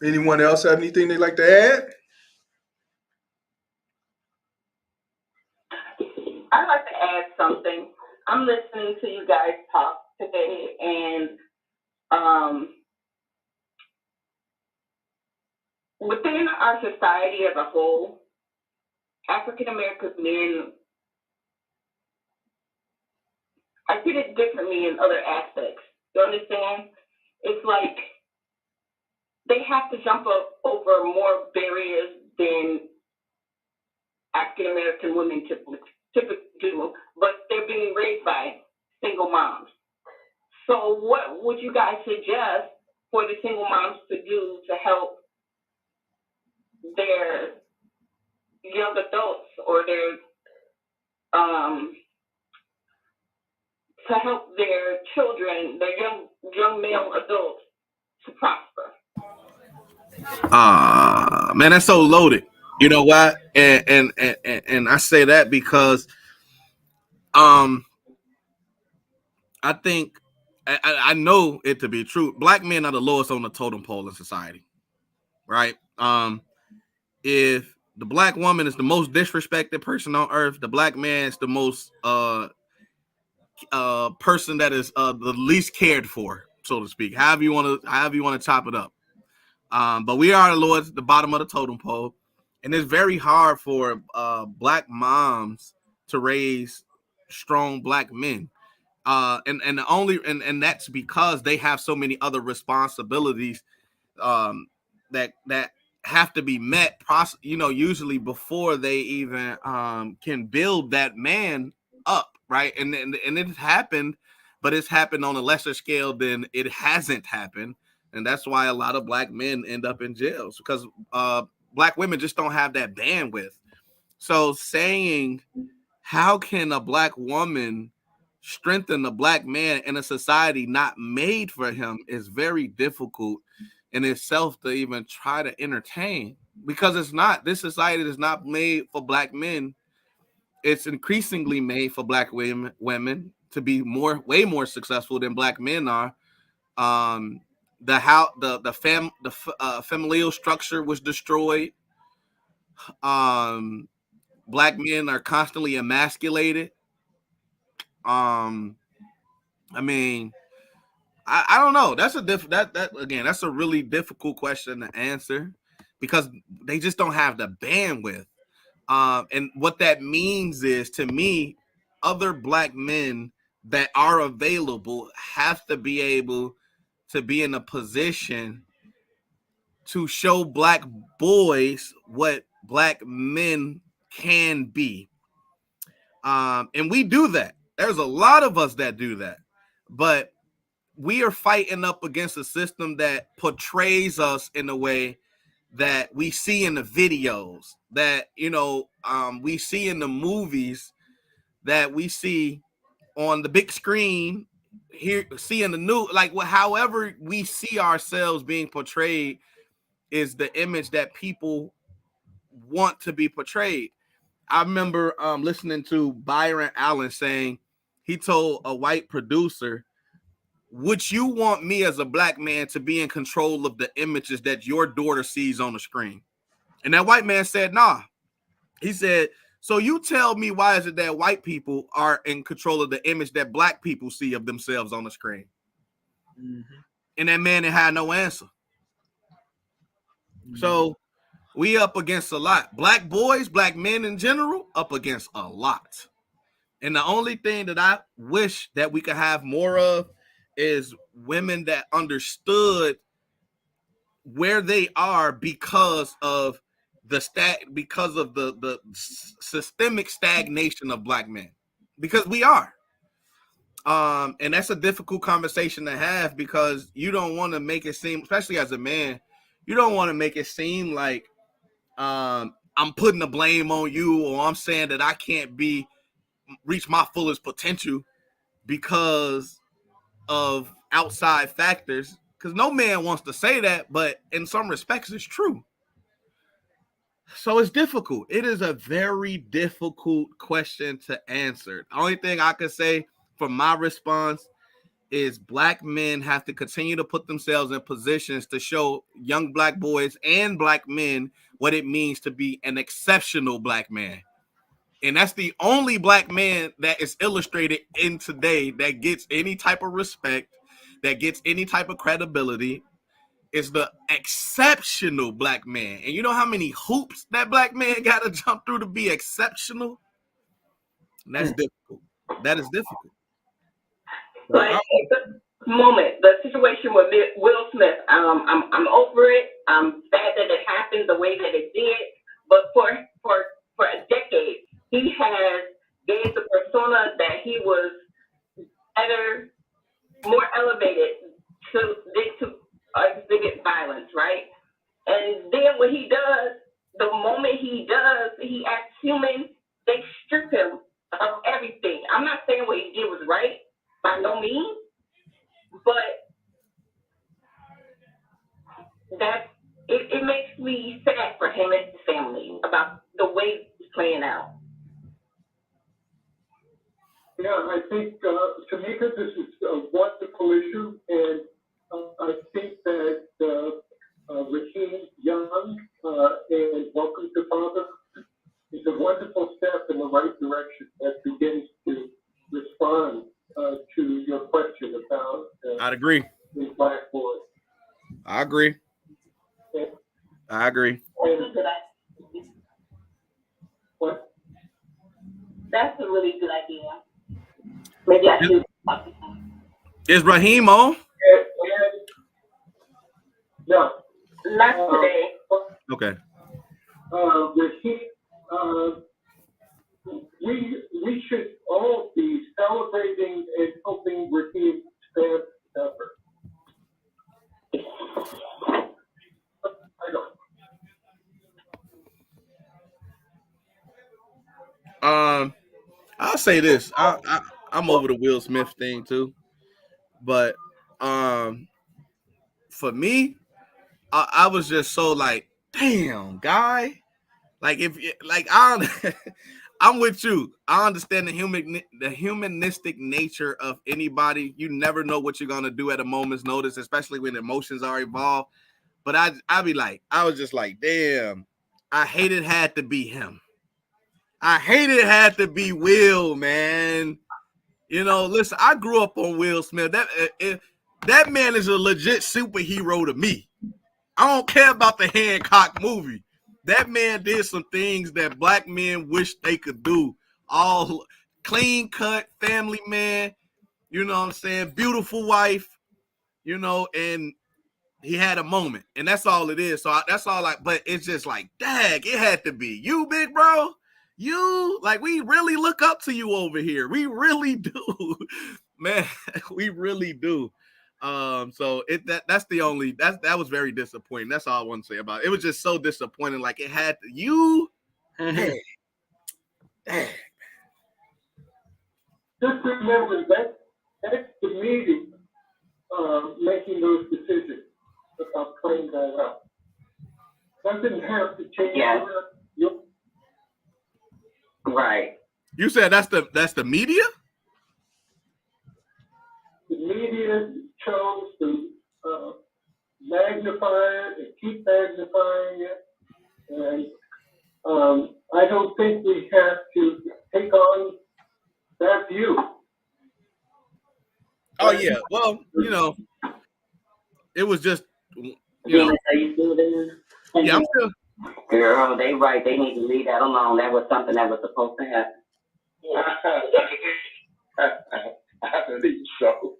Anyone else have anything they'd like to add? I'd like to add something. I'm listening to you guys talk today, and within our society as a whole, African American men, I see it differently in other aspects. You understand? It's like they have to jump up over more barriers than African American women typically do, but they're being raised by single moms. So what would you guys suggest for the single moms to do to help their young adults or their to help their children, their young male adults to prosper? Man, that's so loaded. You know what? And I say that because I think I know it to be true. Black men are the lowest on the totem pole in society, right? If the black woman is the most disrespected person on earth, the black man is the most person that is the least cared for, so to speak. However you want to chop it up. But we are the lowest at the bottom of the totem pole, and it's very hard for black moms to raise strong black men. And that's because they have so many other responsibilities that have to be met, usually before they even can build that man up, right? And it happened, but it's happened on a lesser scale than it hasn't happened, and that's why a lot of black men end up in jails, because black women just don't have that bandwidth. So saying, how can a black woman strengthen a black man in a society not made for him is very difficult in itself to even try to entertain, because it's not. This society is not made for black men. It's increasingly made for black women to be way more successful than black men are. The familial structure was destroyed. Black men are constantly emasculated. I mean, I don't know. That's that's a really difficult question to answer. because they just don't have the bandwidth. And what that means is, to me, other black men that are available have to be able to be in a position to show black boys what black men can be. And we do that. There's a lot of us that do that. But we are fighting up against a system that portrays us in a way that we see in the videos, that, we see in the movies, that we see on the big screen, here, see in the news, like however we see ourselves being portrayed is the image that people want to be portrayed. I remember listening to Byron Allen saying, he told a white producer, would you want me as a black man to be in control of the images that your daughter sees on the screen? And that white man said, nah. He said, so you tell me, why is it that white people are in control of the image that black people see of themselves on the screen? Mm-hmm. And that man had no answer. Mm-hmm. So we up against a lot. Black boys, black men in general, up against a lot. And the only thing that I wish that we could have more of is women that understood where they are because of the systemic stagnation of black men, because we are. And that's a difficult conversation to have, because you don't want to make it seem, especially as a man, you don't want to make it seem like I'm putting the blame on you, or I'm saying that I can't reach my fullest potential because of outside factors, because no man wants to say that, but in some respects it's true. So it's difficult. It is a very difficult question to answer. The only thing I could say for my response is black men have to continue to put themselves in positions to show young black boys and black men what it means to be an exceptional black man. And that's the only black man that is illustrated in today that gets any type of respect, that gets any type of credibility, is the exceptional black man. And you know how many hoops that black man got to jump through to be exceptional? And that's difficult. That is difficult. So at the moment, the situation with Will Smith, I'm over it. I'm sad that it happened the way that it did. But for a decade, he has gave the persona that he was better, more elevated to exhibit violence, right? And then when he does, the moment he does, he acts human, they strip him of everything. I'm not saying what he did was right, by no means, but it makes me sad for him and his family about the way it's playing out. Yeah, I think, Tamika, this is a wonderful issue, and I think that Raheem Young, and Welcome to Father, is a wonderful step in the right direction that begins to respond to your question about I'd agree. the black boy. I agree. And, I agree. what? That's a really good idea. Maybe I should talk to him. Is Raheem on? Yeah. Not today. Okay. Raheem, we should all be celebrating and helping Raheem stand effort. I don't. I'll say this. I'm over the Will Smith thing too, but for me, I was just so like, damn, guy. Like I'm with you. I understand the humanistic nature of anybody. You never know what you're gonna do at a moment's notice, especially when emotions are involved. But I was just like, damn, I hate it had to be him. I hate it had to be Will, man. You know, listen, I grew up on Will Smith. That man is a legit superhero to me. I don't care about the Hancock movie. That man did some things that black men wish they could do. All clean cut, family man, you know what I'm saying? Beautiful wife, you know, and he had a moment, and that's all it is. So that's all but it's just like, dag, it had to be you, big bro. You, like, we really look up to you over here. We really do, man. We really do. So that's the only that was very disappointing. That's all I want to say about it. It was just so disappointing. Like, it had to, you. Dang. Just remember that's the meeting making those decisions about cleaning that up. Doesn't have to change. Yes. Right. You said that's the media? The media chose to magnify it and keep magnifying it. And I don't think we have to take on that view. Oh, yeah. Well, you know, it was just, you know. Are you still there? Yeah, I'm still. Girl, they right. They need to leave that alone. That was something that was supposed to happen. I believe so.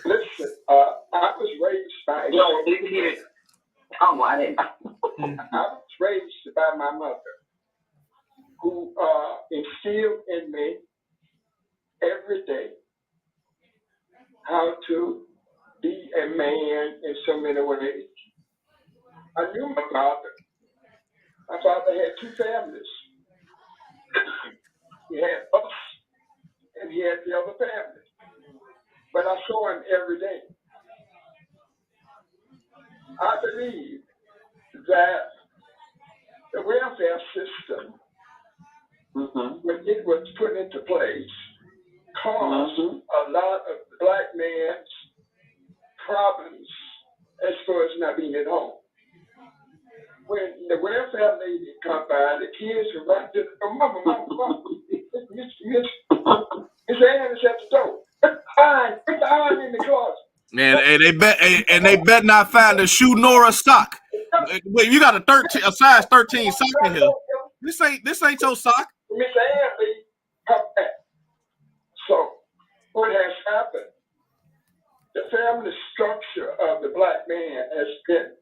Listen, I was raised by. No, you hear? Oh, I didn't. I was raised by my mother, who instilled in me every day how to be a man in so many ways. I knew my father. My father had two families. He had us, and he had the other family. But I saw him every day. I believe that the welfare system, when it was put into place, caused a lot of black man's problems as far as not being at home. When the welfare lady come by, the kids would run to the mama. His hand is at the door. Put the iron in the closet. And they bet not find a shoe nor a sock. Wait, you got a size 13 sock in here. This ain't your sock. Miss Ann come back. So what has happened? The family structure of the black man has been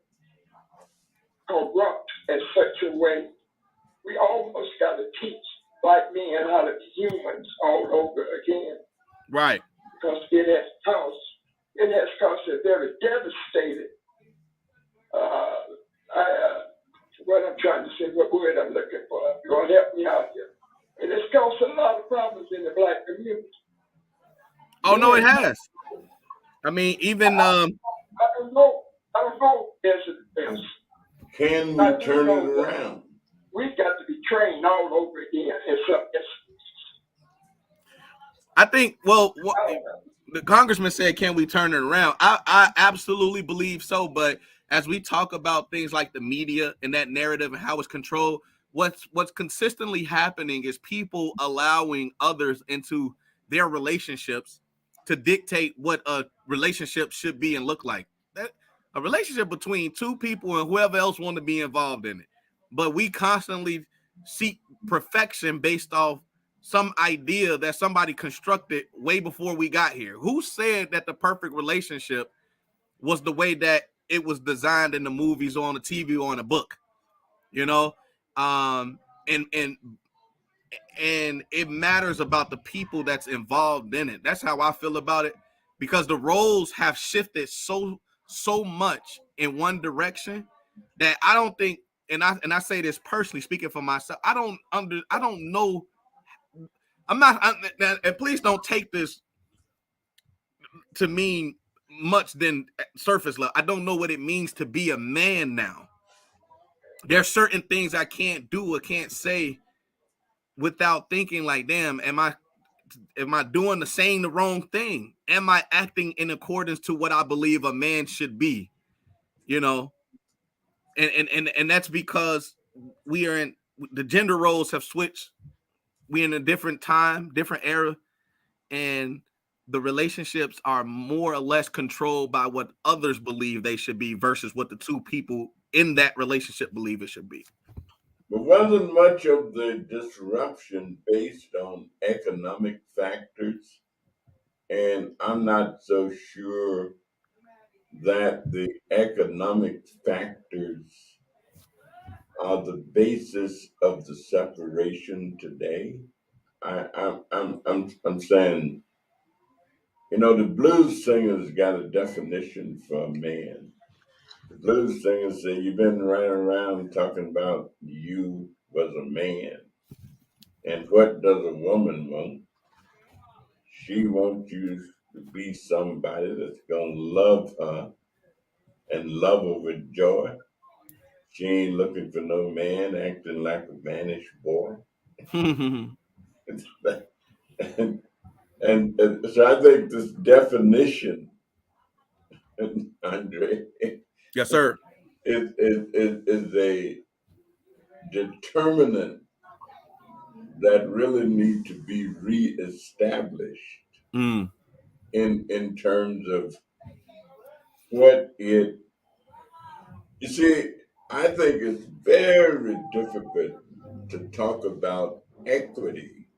corrupt in such a way. We almost got to teach black men how to be humans all over again. Right. Because it has caused a very devastated. What I'm trying to say, what word I'm looking for. You're gonna help me out here. And it's caused a lot of problems in the black community. Oh no, it has. I mean, even I don't know. There's a defense. Can we turn it around? We've got to be trained all over again. I think, well, the congressman said, can we turn it around? I absolutely believe so. But as we talk about things like the media and that narrative and how it's controlled, what's consistently happening is people allowing others into their relationships to dictate what a relationship should be and look like. A relationship between two people and whoever else want to be involved in it. But we constantly seek perfection based off some idea that somebody constructed way before we got here. Who said that the perfect relationship was the way that it was designed in the movies or on the TV or in a book? You know, and it matters about the people that's involved in it. That's how I feel about it, because the roles have shifted so much in one direction that I don't think, and I say this personally, speaking for myself, I don't know. And please don't take this to mean much than surface level. I don't know what it means to be a man now. There's certain things I can't do or can't say without thinking like, damn, am I doing the wrong thing? Am I acting in accordance to what I believe a man should be? You know, and that's because we are in, the gender roles have switched. We're in a different time, different era, and the relationships are more or less controlled by what others believe they should be versus what the two people in that relationship believe it should be. But wasn't much of the disruption based on economic factors? And I'm not so sure that the economic factors are the basis of the separation today. I'm saying, you know, the blues singers got a definition for a man. The blues singers say, you've been running around talking about you was a man. And what does a woman want? She wants you to be somebody that's going to love her and love her with joy. She ain't looking for no man acting like a mannish boy. and so I think this definition, Andre, Yes, sir. is a determinant that really need to be reestablished in terms of what it. You see, I think it's very difficult to talk about equity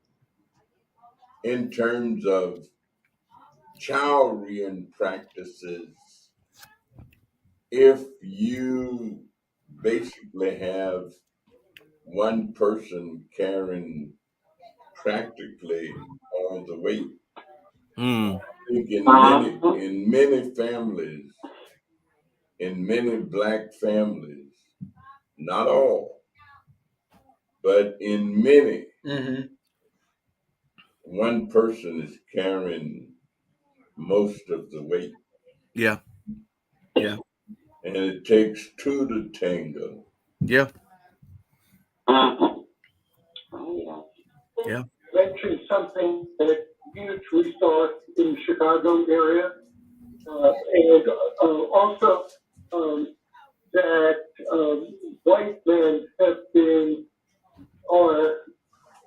in terms of child rearing practices if you basically have one person carrying practically all the weight. I think in many families, in many Black families, not all, but in many, one person is carrying most of the weight. Yeah. Yeah. And it takes two to tango. Yeah. Yeah. Mentioned something that huge resource in the Chicago area, and also that white men have been, or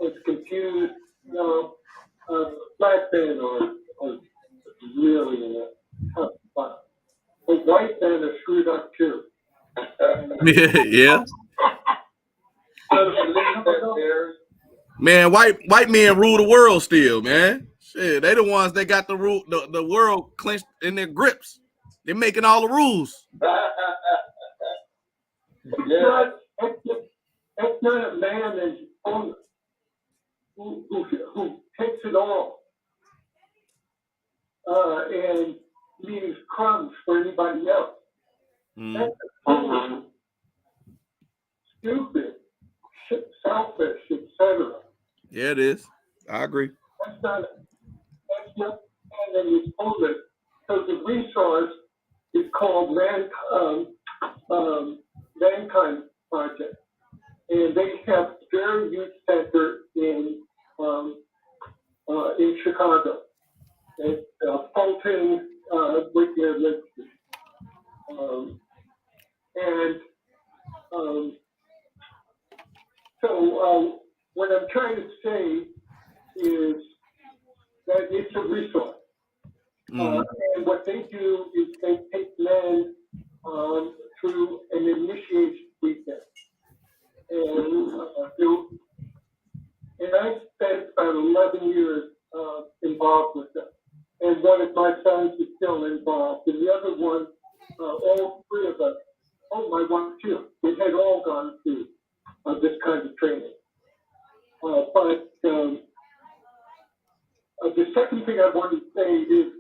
it's confused, black men are really in a tough spot. But white men are screwed up too. Yeah. Man, white men rule the world still, man. Shit, they the ones that got the rule, the world clenched in their grips. They're making all the rules. That's not a man and owner who takes it all and leaves crumbs for anybody else. That's stupid, selfish, etc. Yeah, it is. I agree. That's not and owner. So the resource is called Mankind Project, and they have very youth center in Chicago. It's Fulton, with their Liberty. So what I'm trying to say is that it's a resource. And what they do is they take men through an initiation weekend. And I spent about 11 years involved with them. And one of my sons is still involved. And the other one, all three of us, my wife too, we had all gone through this kind of training. But the second thing I want to say is,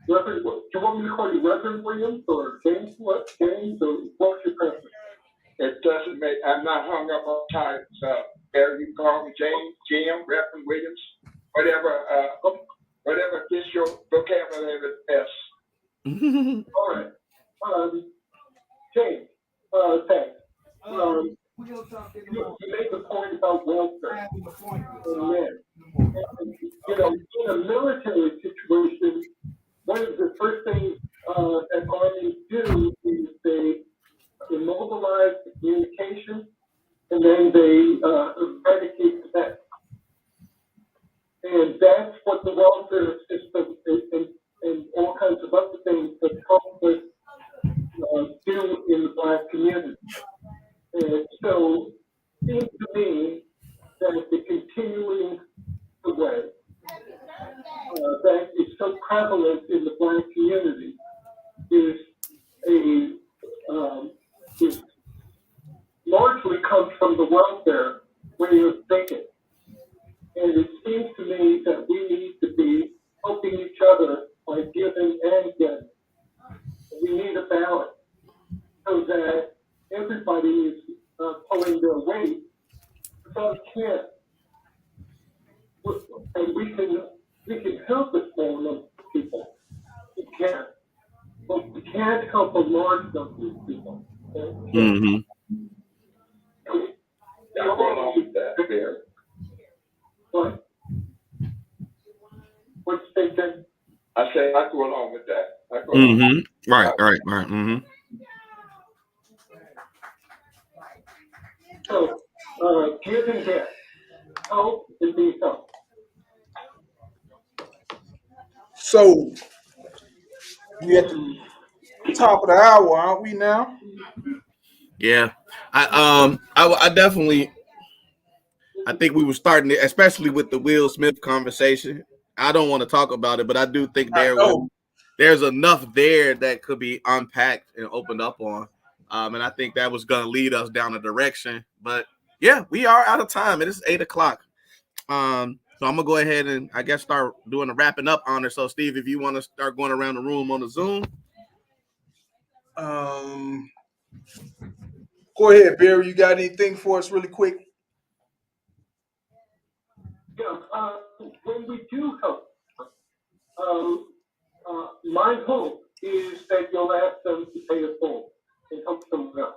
Reverend, do you want me to call you Reverend Williams or James? What, James, or what's your preference? It doesn't make, I'm not hung up on titles. There you can call me James, Jim, Reverend Williams, whatever gets your vocabulary best. All right. James, thanks. You make a point about welfare. In a military situation, one of the first things that armies do is they immobilize the communication, and then they eradicate the net. And that's what the welfare so prevalent in the Black community is is largely comes from the welfare way of thinking. And it seems to me that we need to be helping each other by giving and getting. We need a balance so that everybody is pulling their weight. Some can't. And we can help a small number of people. We can. But we can't help a large number of people. Mm-hmm. I all need that there. But what's thinking? I say I go along with that. Mm-hmm. Right. Mm-hmm. So, give and get. Help and be helped. So we at the top of the hour, aren't we now? Yeah. I definitely. I think we were starting it, especially with the Will Smith conversation. I don't want to talk about it, but I do think there's enough there that could be unpacked and opened up on. And I think that was going to lead us down a direction. But yeah, we are out of time. It is 8:00. So I'm going to go ahead and I guess start doing the wrapping up honor. So Steve, if you want to start going around the room on the Zoom. Go ahead, Barry. You got anything for us really quick? Yeah, when we do help, my hope is that you'll ask them to pay it forward and help someone else.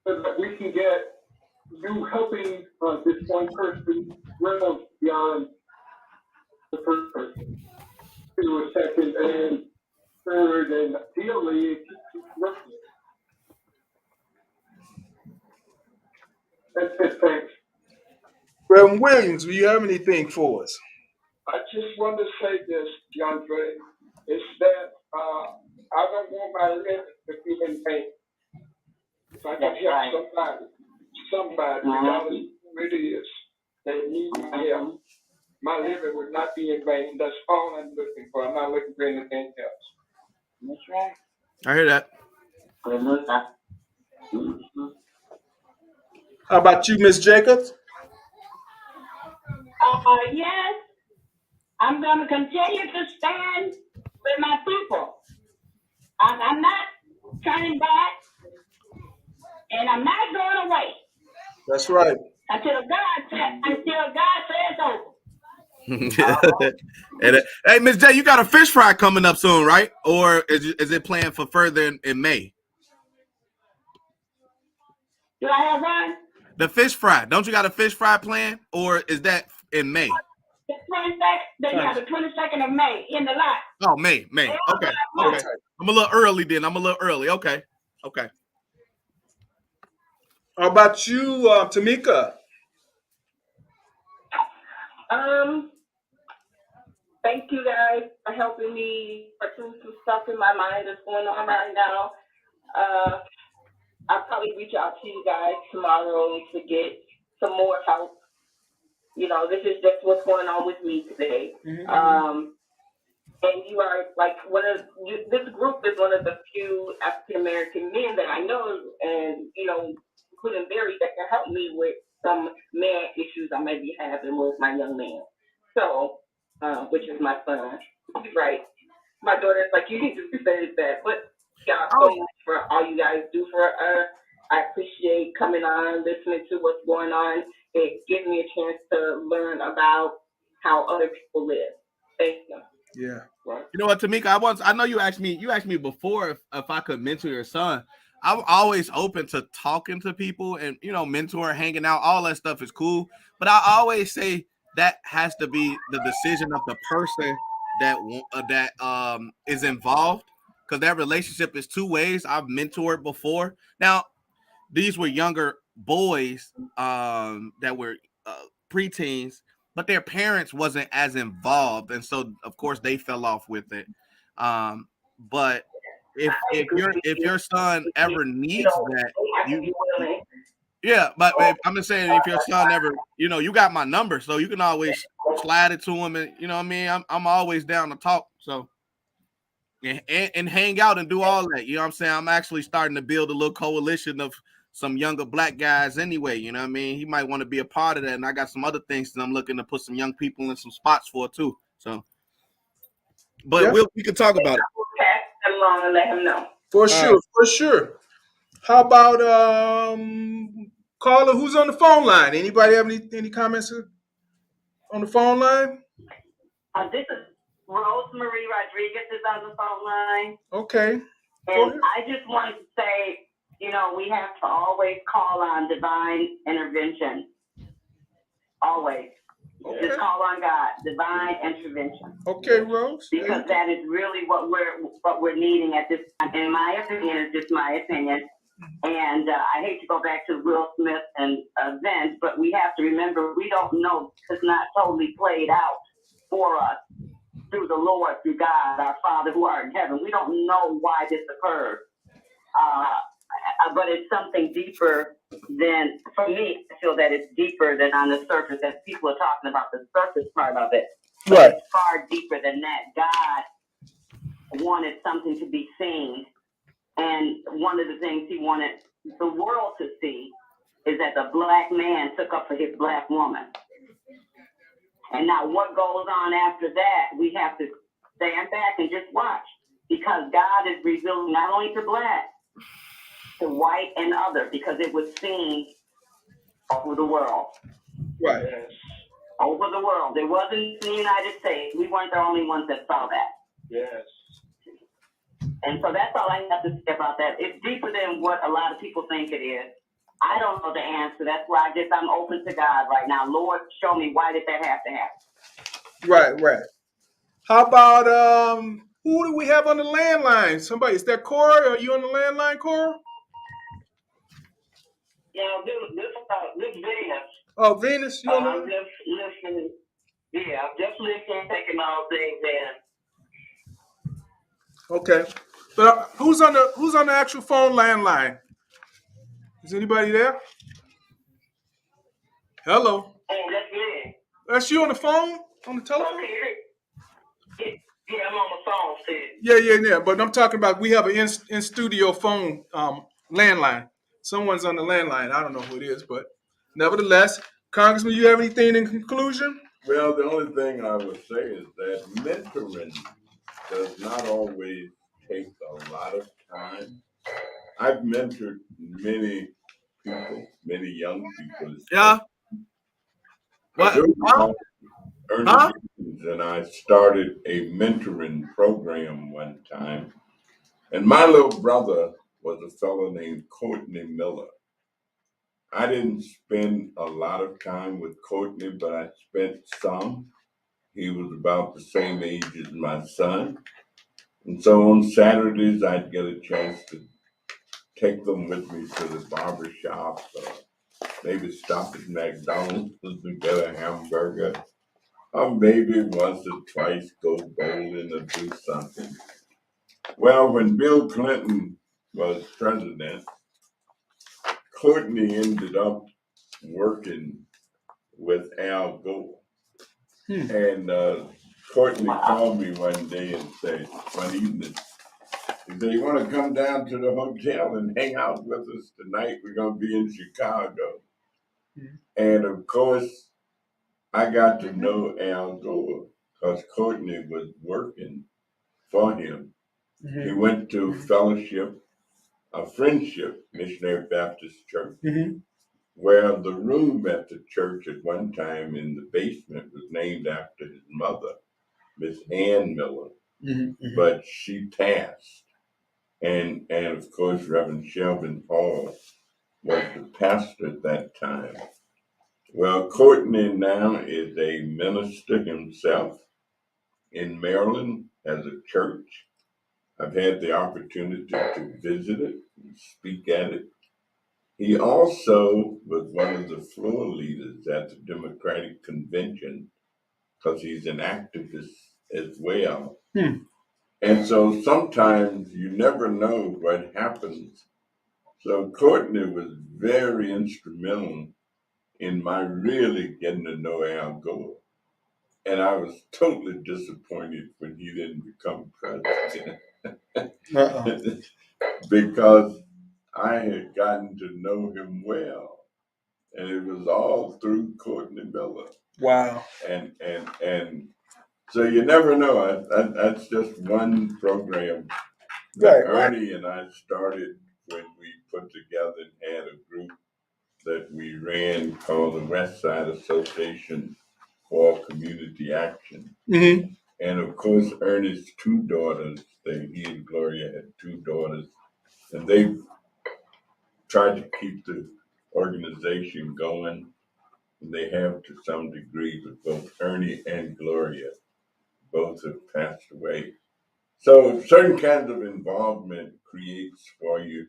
So that we can get you helping this one person realm beyond the first person to a second and third, and ideally it keeps working. That's it, thanks. Reverend Williams, do you have anything for us? I just want to say this, DeAndre, is that I don't want my living to be in vain. If I can help somebody, regardless of who it is, that needs my help, my living would not be in vain. That's all I'm looking for. I'm not looking for anything else. That's right. I hear that. How about you, Miss Jacobs? Yes, I'm going to continue to stand with my people. I'm not turning back, and I'm not going away. That's right. Until God says over. And, hey, Miss J, you got a fish fry coming up soon, right? Or is it planned for further in May? Do I have one? The fish fry. Don't you got a fish fry plan? Or is that in May? The 22nd, the 22nd of May in the lot. Oh, May. Okay. I'm a little early then. Okay. How about you, Tamika? Thank you guys for helping me pursue some stuff in my mind that's going on right now. I'll probably reach out to you guys tomorrow to get some more help. You know, this is just what's going on with me today. Mm-hmm. And you are like this group is one of the few African American men that I know, and including Barry, that can help me with some man issues I may be having with my young man. So, which is my son. He's right. My daughter's like, you need to say that. But y'all so much for all you guys do for us. I appreciate coming on, listening to what's going on. It gives me a chance to learn about how other people live. Thank you. Yeah. Right. You know what, Tamika? I know you asked me before if I could mentor your son. I'm always open to talking to people and mentor, hanging out, all that stuff is cool. But I always say that has to be the decision of the person that is involved, because that relationship is two ways. I've mentored before. Now, these were younger boys that were preteens, but their parents wasn't as involved, and so of course they fell off with it. But if your son ever needs that, Yeah, but babe, I'm just saying if your son ever, you got my number, so you can always slide it to him, and you know what I mean. I'm always down to talk, so and hang out and do all that. You know what I'm saying? I'm actually starting to build a little coalition of some younger black guys anyway. You know what I mean? He might want to be a part of that, and I got some other things that I'm looking to put some young people in some spots for too. So, but Yeah, we can talk about it. Pass it along and let him know. for All sure, right. for sure. How about caller? Who's on the phone line? Anybody have any comments on the phone line? This is Rosemary Rodriguez is on the phone line. Okay. And I just wanted to say, we have to always call on divine intervention. Always. Okay. Just call on God, divine intervention. Okay, Rose. Because that is really what we're needing at this time. In my opinion, it's just my opinion. And I hate to go back to Will Smith and Vince, but we have to remember we don't know. It's not totally played out for us through the Lord, through God, our Father who art in heaven. We don't know why this occurred. But it's something deeper than, for me, I feel that it's deeper than on the surface, as people are talking about the surface part of it. But Right. it's far deeper than that. God wanted something to be seen. And one of the things he wanted the world to see is that the black man took up for his black woman. And now what goes on after that, we have to stand back and just watch. Because God is revealing not only to black, to white and other, because it was seen over the world. Right. Over the world. It wasn't in the United States. We weren't the only ones that saw that. Yes. And so that's all I have to say about that. It's deeper than what a lot of people think it is. I don't know the answer. That's why I'm open to God right now. Lord, show me, why did that have to happen? Right. How about who do we have on the landline? Somebody, is that Cora? Are you on the landline, Cora? Yeah, this Venus. Oh, Venus, you on the I'm just listening. Yeah, I'm just listening, taking all things in. Okay. But who's on the actual phone landline? Is anybody there? Hello. Oh, that's me. That's you on the phone? On the telephone? Okay. Yeah, I'm on the phone, Sid. Yeah. But I'm talking about, we have an in studio phone landline. Someone's on the landline. I don't know who it is, but nevertheless, Congressman, you have anything in conclusion? Well, the only thing I would say is that mentoring does not always take a lot of time. I've mentored many people, many young people. Yeah. What? Ernie and I started a mentoring program one time. And my little brother was a fellow named Courtney Miller. I didn't spend a lot of time with Courtney, but I spent some. He was about the same age as my son. And so on Saturdays, I'd get a chance to take them with me to the barber shop, maybe stop at McDonald's to get a hamburger, or maybe once or twice go bowling or do something. Well, when Bill Clinton was president, Courtney ended up working with Al Gore. And Courtney called me one day and said, one evening, he said, "You want to come down to the hotel and hang out with us tonight? We're going to be in Chicago." And of course, I got to know Al Gore because Courtney was working for him. He went to Friendship Missionary Baptist Church, where the room at the church at one time in the basement was named after his mother, Miss Ann Miller, but she passed. And of course, Reverend Shelvin Paul was the pastor at that time. Well, Courtney now is a minister himself in Maryland as a church. I've had the opportunity to visit it and speak at it. He also was one of the floor leaders at the Democratic Convention because he's an activist as well. And so sometimes you never know what happens So Courtney was very instrumental in my really getting to know Al Gore. And I was totally disappointed when he didn't become president. Because I had gotten to know him well. And it was all through Courtney Miller. Wow. And so you never know. That's just one program that Ernie and I started when we put together and had a group that we ran called the West Side Association for Community Action. Mm-hmm. And of course, Ernie's two daughters, he and Gloria had two daughters, and they tried to keep the organization going. And they have to some degree, but both Ernie and Gloria both have passed away. So certain kinds of involvement creates for you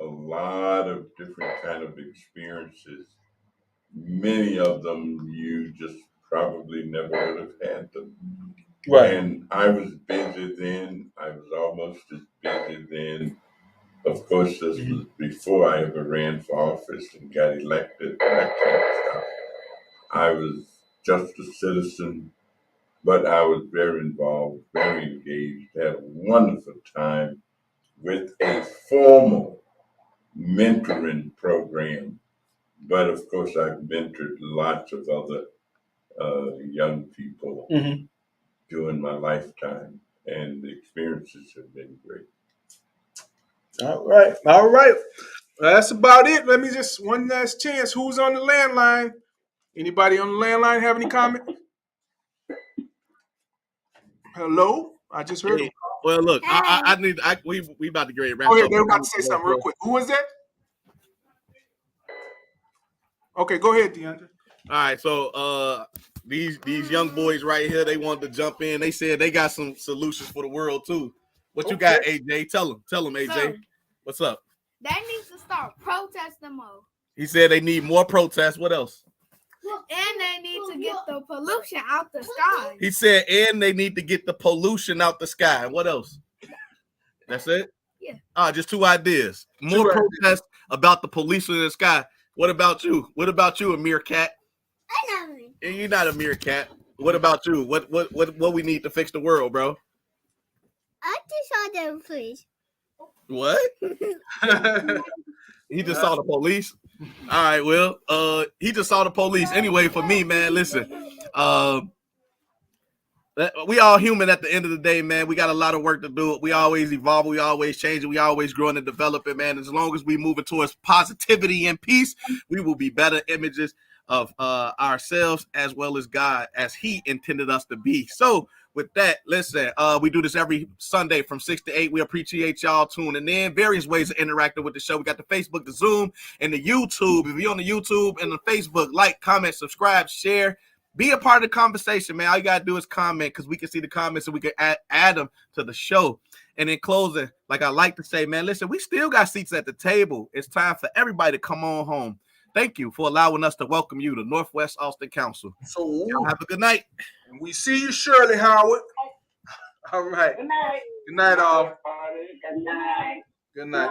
a lot of different kind of experiences. Many of them you just probably never would have had them. Right. And I was busy then. I was almost as busy then. Of course, this was before I ever ran for office and got elected, that kind of stuff. I was just a citizen, but I was very involved, very engaged, had a wonderful time with a formal mentoring program. But of course, I've mentored lots of other young people during my lifetime, and the experiences have been great. All right. All right. Well, that's about it. Let me just one last chance. Who's on the landline? Anybody on the landline have any comment? Hello? I just heard. Hey, well, look, I need. We about to get ready to wrap Oh, yeah, up. they were about to say something real quick. Who was that? Okay, go ahead, DeAndre. All right, so these young boys right here, they wanted to jump in. They said they got some solutions for the world too. What you got, AJ? Tell them, AJ. So, what's up? They need to start protesting more. He said they need more protests. What else? And they need to get the pollution out the sky. He said, and they need to get the pollution out the sky. What else? That's it? Yeah. Just two ideas. More protests about the pollution in the sky. What about you? What about you, a meerkat? I know. And you're not a meerkat. What about you? What we need to fix the world, bro? I just saw them, please. What? He just saw the police. All right, well, he just saw the police. Anyway, for me, man, listen, we all human at the end of the day, man. We got a lot of work to do. We always evolve. We always change. We always growing and developing, man. As long as we moving towards positivity and peace, we will be better images of ourselves as well as God as he intended us to be. So with that, listen, we do this every Sunday from 6 to 8. We appreciate y'all tuning in. Various ways of interacting with the show. We got the Facebook, the Zoom, and the YouTube. If you're on the YouTube and the Facebook, like, comment, subscribe, share. Be a part of the conversation, man. All you got to do is comment because we can see the comments and we can add them to the show. And in closing, like I like to say, man, listen, we still got seats at the table. It's time for everybody to come on home. Thank you for allowing us to welcome you to Northwest Austin Council. So y'all have a good night. We see you shortly, Howard. All right. Good night. Good night, all. Good night. Good night.